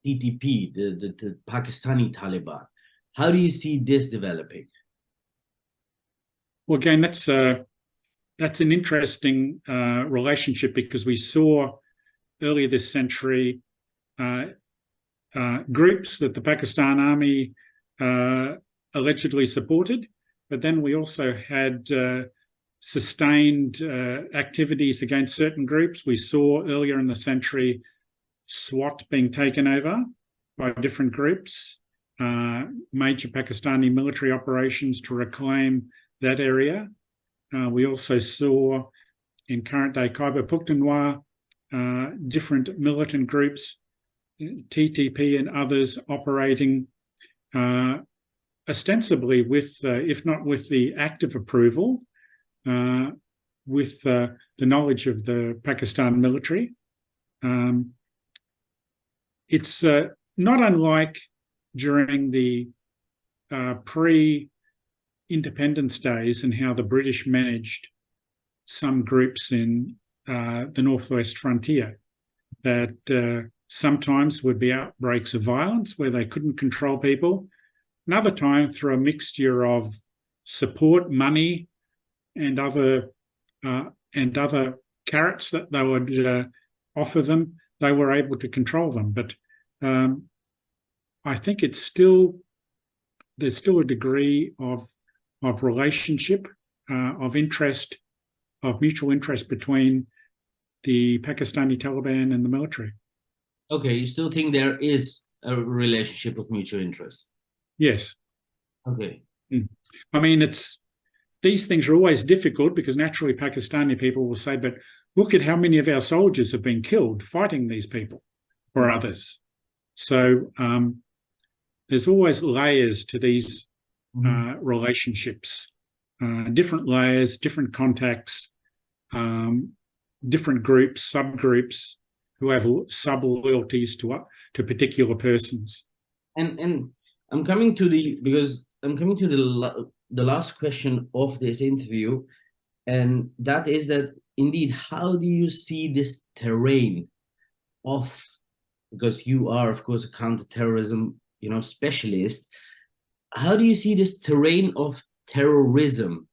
TTP, the Pakistani Taliban? How do you see this developing? Well, again, that's an interesting relationship, because we saw earlier this century groups that the Pakistan army allegedly supported, but then we also had sustained activities against certain groups. We saw earlier in the century SWAT being taken over by different groups, major Pakistani military operations to reclaim that area. We also saw in current day Khyber Pakhtunkhwa different militant groups, TTP and others, operating ostensibly with, if not with the active approval, with the knowledge of the Pakistan military. It's not unlike during the pre-independence days and how the British managed some groups in the northwest frontier, that sometimes would be outbreaks of violence where they couldn't control people. Another time, through a mixture of support, money, and other carrots that they would offer them, they were able to control them. But I think there's still a degree of relationship, of interest, of mutual interest between the Pakistani Taliban and the military. Okay, you still think there is a relationship of mutual interest? Yes. Okay. I mean, these things are always difficult because naturally Pakistani people will say, but look at how many of our soldiers have been killed fighting these people or others. So there's always layers to these relationships, different layers, different contacts, different groups, subgroups who have sub-loyalties to particular persons. And I'm coming to the last question of this interview, and that is that indeed, how do you see this terrain of, because you are of course a counterterrorism specialist, how do you see this terrain of terrorism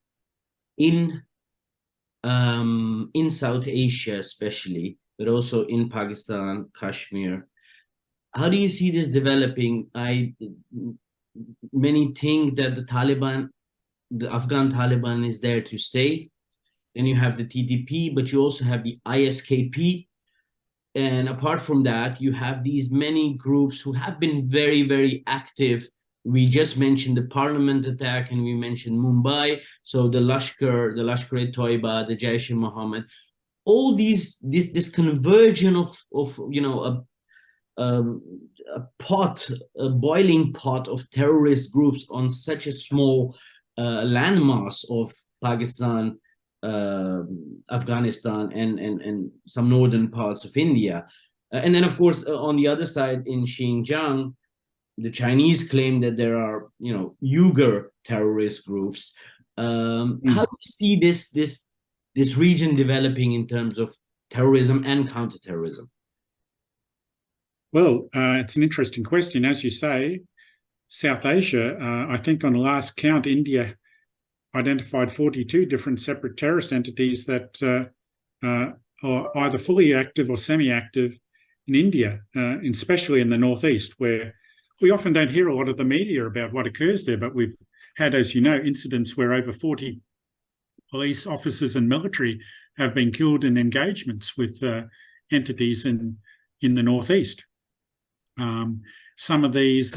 in South Asia especially, but also in Pakistan, Kashmir? How do you see this developing? Many think that the Afghan Taliban is there to stay. Then you have the TTP, but you also have the ISKP. And apart from that, you have these many groups who have been very, very active. We just mentioned the parliament attack, and we mentioned Mumbai. So the Lashkar-e-Toiba, the Jaish-e-Mohammed, all this conversion of a boiling pot of terrorist groups on such a small landmass of Pakistan, Afghanistan, and some northern parts of India. And then, of course, on the other side in Xinjiang, the Chinese claim that there are, Uyghur terrorist groups. How do you see this region developing in terms of terrorism and counterterrorism? Well, it's an interesting question. As you say, South Asia, I think on the last count, India identified 42 different separate terrorist entities that are either fully active or semi-active in India, especially in the northeast, where we often don't hear a lot of the media about what occurs there, but we've had, as you know, incidents where over 40 police officers and military have been killed in engagements with entities in the northeast. Some of these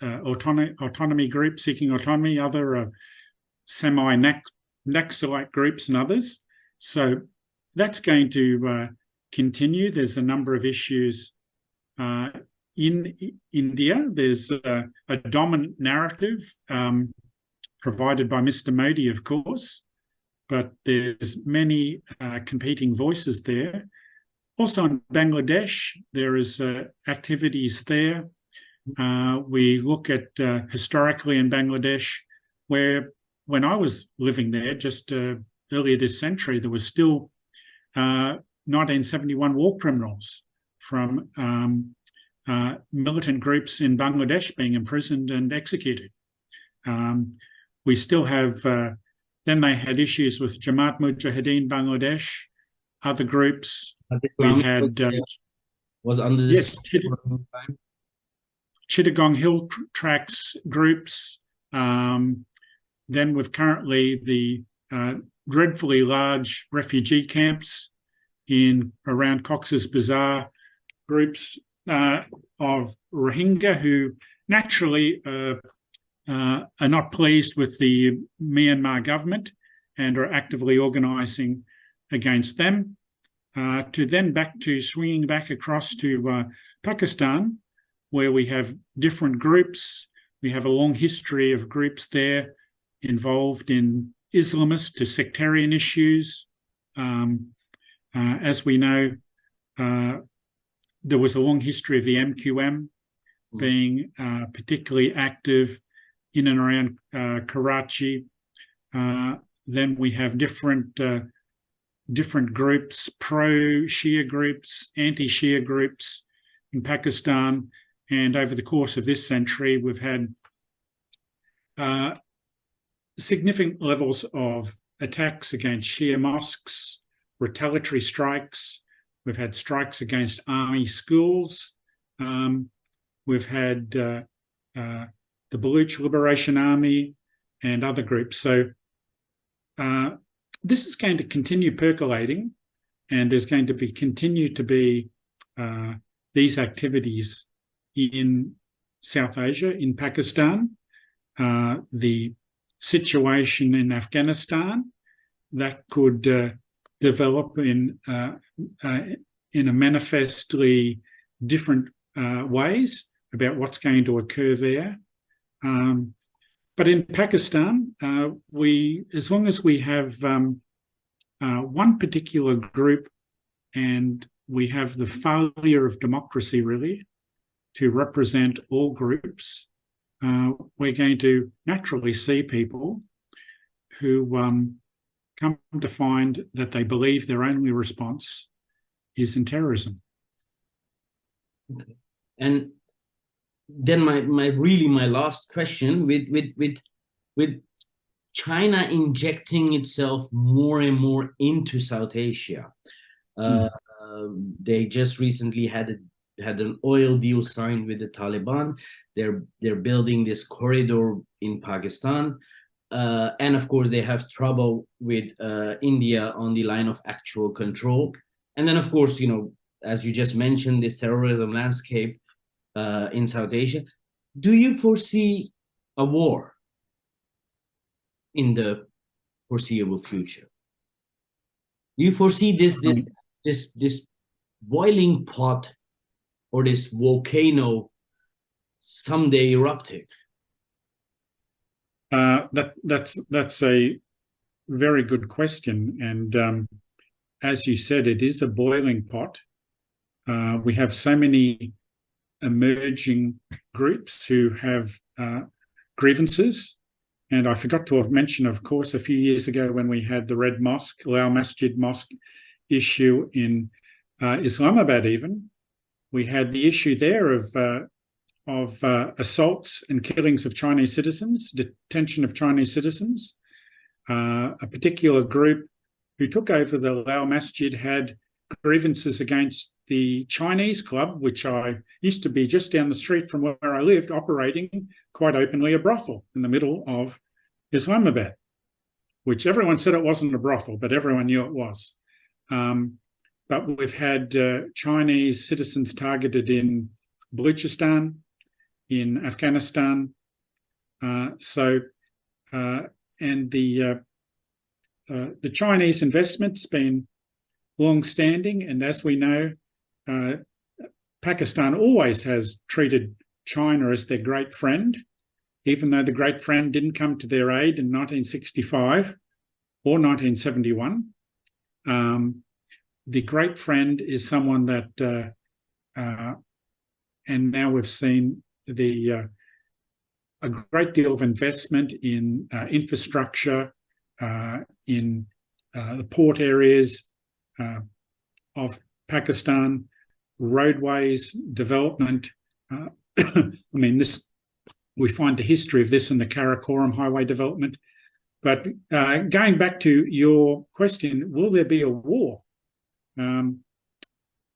autonomy groups seeking autonomy, other semi-Naxalite groups and others. So that's going to continue. There's a number of issues in India. There's a dominant narrative provided by Mr. Modi, of course, but there's many competing voices there. Also in Bangladesh, there is activities there. We look at historically in Bangladesh, where when I was living there just earlier this century, there was still 1971 war criminals from militant groups in Bangladesh being imprisoned and executed. We still have, then they had issues with Jamaat Mujahideen Bangladesh, other groups. We had was under this Chittagong Hill Tracts groups. Then with currently the dreadfully large refugee camps around Cox's Bazar, groups of Rohingya who naturally are not pleased with the Myanmar government and are actively organising against them. To then swinging back across to Pakistan, where we have different groups. We have a long history of groups there involved in Islamist to sectarian issues, As we know, there was a long history of the MQM being particularly active in and around Karachi. Then we have different groups, pro-Shia groups, anti-Shia groups in Pakistan. And over the course of this century, we've had significant levels of attacks against Shia mosques, retaliatory strikes. We've had strikes against army schools. We've had the Baluch Liberation Army and other groups. So this is going to continue percolating, and there's going to continue to be these activities in South Asia, in Pakistan. The situation in Afghanistan that could develop in a manifestly different ways about what's going to occur there. But in Pakistan, as long as we have one particular group and we have the failure of democracy really to represent all groups, we're going to naturally see people who come to find that they believe their only response is in terrorism. Okay. And then my last question, with China injecting itself more and more into South Asia, they just recently had an oil deal signed with the Taliban. They're building this corridor in Pakistan, and of course they have trouble with India on the line of actual control. And then of course, you know, as you just mentioned, this terrorism landscape in South Asia. Do you foresee a war in the foreseeable future? Do you foresee this boiling pot or this volcano someday erupting? That's a very good question, and as you said, it is a boiling pot. We have so many emerging groups who have grievances, and I forgot to have mentioned, of course, a few years ago when we had the Red Mosque, Lal Masjid Mosque issue in Islamabad. Even we had the issue there of assaults and killings of Chinese citizens, detention of Chinese citizens. A particular group who took over the Lal Masjid had grievances against the Chinese club, which I used to be just down the street from where I lived, operating quite openly a brothel in the middle of Islamabad, which everyone said it wasn't a brothel, but everyone knew it was. But we've had Chinese citizens targeted in Baluchistan, in Afghanistan. And the Chinese investment's been long-standing, and as we know, Pakistan always has treated China as their great friend, even though the great friend didn't come to their aid in 1965 or 1971. The great friend is someone that, and now we've seen a great deal of investment in infrastructure, in the port areas of Pakistan, roadways, development. I mean, we find the history of this in the Karakoram highway development. But going back to your question, will there be a war?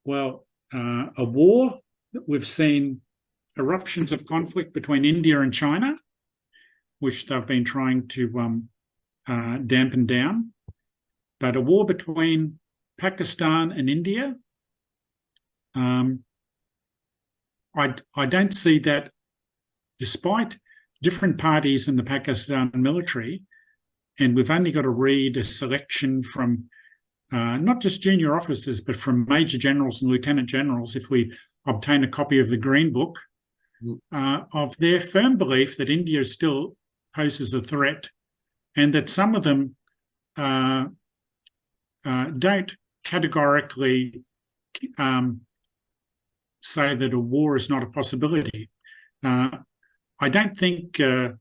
Well, a war, we've seen eruptions of conflict between India and China, which they've been trying to dampen down. But a war between Pakistan and India, I don't see that, despite different parties in the Pakistan military, and we've only got to read a selection from not just junior officers, but from major generals and lieutenant generals, if we obtain a copy of the Green Book, of their firm belief that India still poses a threat, and that some of them don't categorically say that a war is not a possibility. I don't think it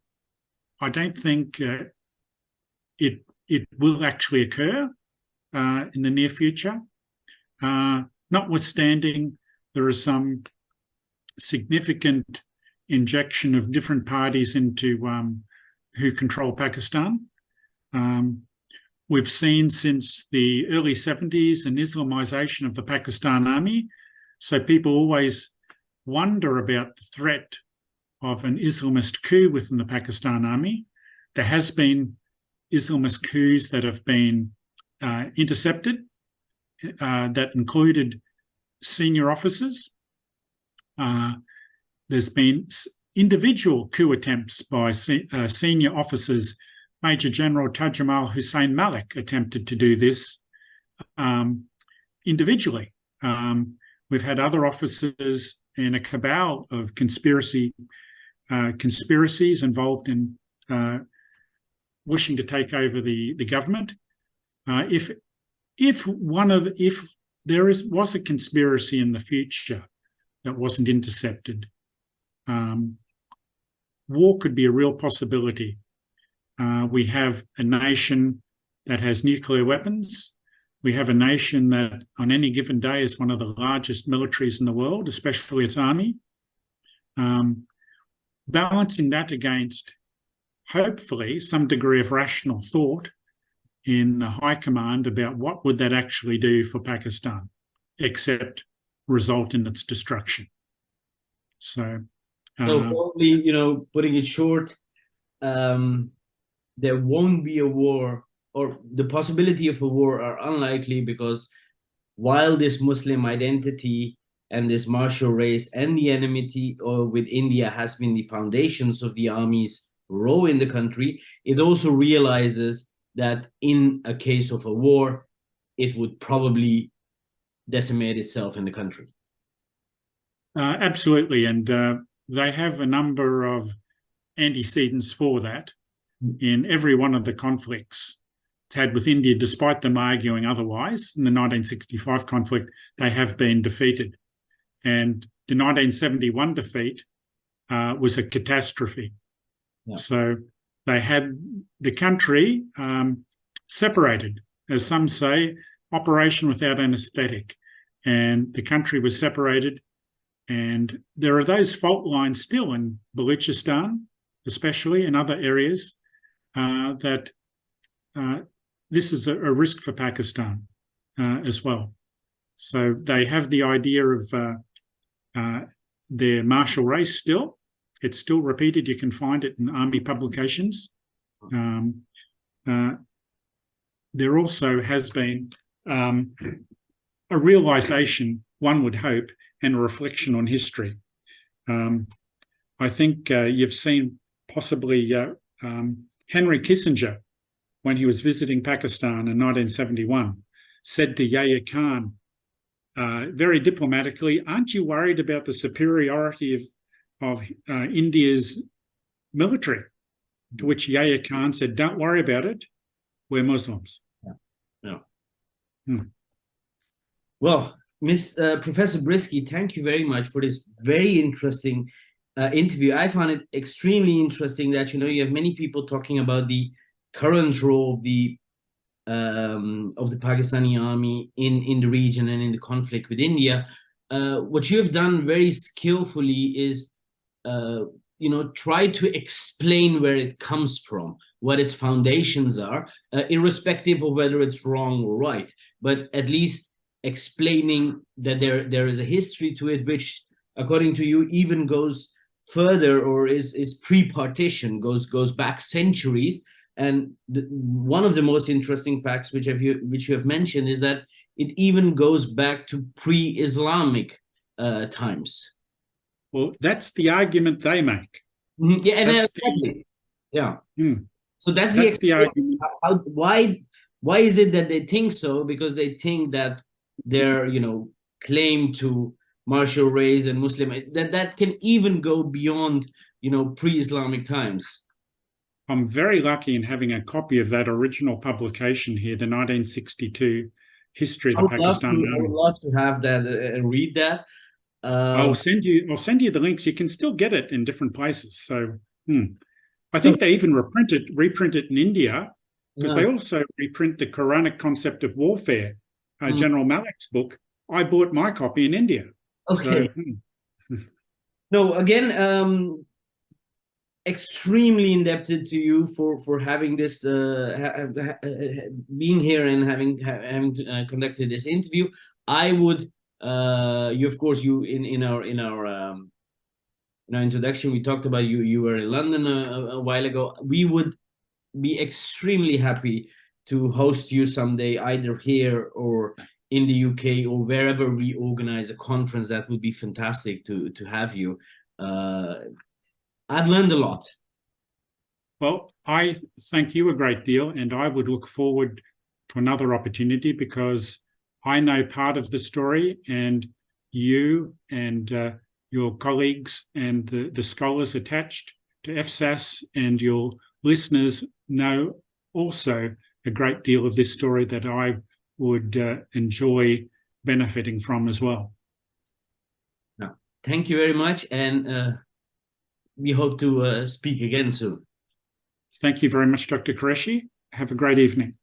will actually occur in the near future. Notwithstanding, there is some significant injection of different parties into who control Pakistan. We've seen since the early 70s an Islamization of the Pakistan Army. So people always wonder about the threat of an Islamist coup within the Pakistan Army. There has been Islamist coups that have been intercepted that included senior officers. There's been individual coup attempts by senior officers. Major General Tajumal Hussain Malik attempted to do this individually. We've had other officers in a cabal of conspiracies involved in wishing to take over the government. If there was a conspiracy in the future that wasn't intercepted, war could be a real possibility. We have a nation that has nuclear weapons. We have a nation that on any given day is one of the largest militaries in the world, especially its army. Balancing that against, hopefully, some degree of rational thought in the high command about what would that actually do for Pakistan, except result in its destruction. So probably, putting it short, there won't be a war, or the possibility of a war are unlikely, because while this Muslim identity and this martial race and the enmity with India has been the foundations of the army's role in the country, it also realizes that in a case of a war, it would probably decimate itself in the country. Absolutely, and they have a number of antecedents for that in every one of the conflicts it's had with India, despite them arguing otherwise. In the 1965 conflict, they have been defeated. And the 1971 defeat was a catastrophe. Yeah. So they had the country separated, as some say, operation without anaesthetic. And the country was separated. And there are those fault lines still in Balochistan, especially in other areas, that this is a risk for Pakistan as well. So they have the idea of their martial race still. It's still repeated. You can find it in army publications. There also has been a realisation, one would hope, and a reflection on history. I think you've seen possibly Henry Kissinger, when he was visiting Pakistan in 1971, said to Yahya Khan, very diplomatically, "Aren't you worried about the superiority of India's military?" To which Yahya Khan said, "Don't worry about it. We're Muslims." Yeah. Well, Professor Briskey, thank you very much for this very interesting interview. I found it extremely interesting that you have many people talking about the current role of the Pakistani army in the region and in the conflict with India. What you have done very skillfully is try to explain where it comes from, what its foundations are, irrespective of whether it's wrong or right, but at least explaining that there is a history to it, which, according to you, even goes further or is pre-partition, goes back centuries. And one of the most interesting facts which you have mentioned is that it even goes back to pre-Islamic times. Well, that's the argument they make. Mm-hmm. Yeah, and exactly. Yeah. So that's the argument. Why is it that they think so? Because they think that their claim to martial race and Muslim that can even go beyond pre-Islamic times. I'm very lucky in having a copy of that original publication here, the 1962 History of the Pakistani I Army. would love to have that and read that. I'll send you the links. You can still get it in different places. So I think they even reprint it in India, because they also reprint the Quranic concept of warfare, General Malik's book. I bought my copy in India. Okay. So, no, again, extremely indebted to you for having this, being here and having conducted this interview. I would, you of course, you in our introduction, we talked about you were in London a while ago. We would be extremely happy to host you someday, either here or in the UK or wherever we organize a conference. That would be fantastic to have you. I've learned a lot. Well, I thank you a great deal, and I would look forward to another opportunity, because I know part of the story, and you and your colleagues and the scholars attached to EFSAS and your listeners know also a great deal of this story that I would enjoy benefiting from as well. No, thank you very much, and we hope to speak again soon. Thank you very much, Dr. Qureshi. Have a great evening.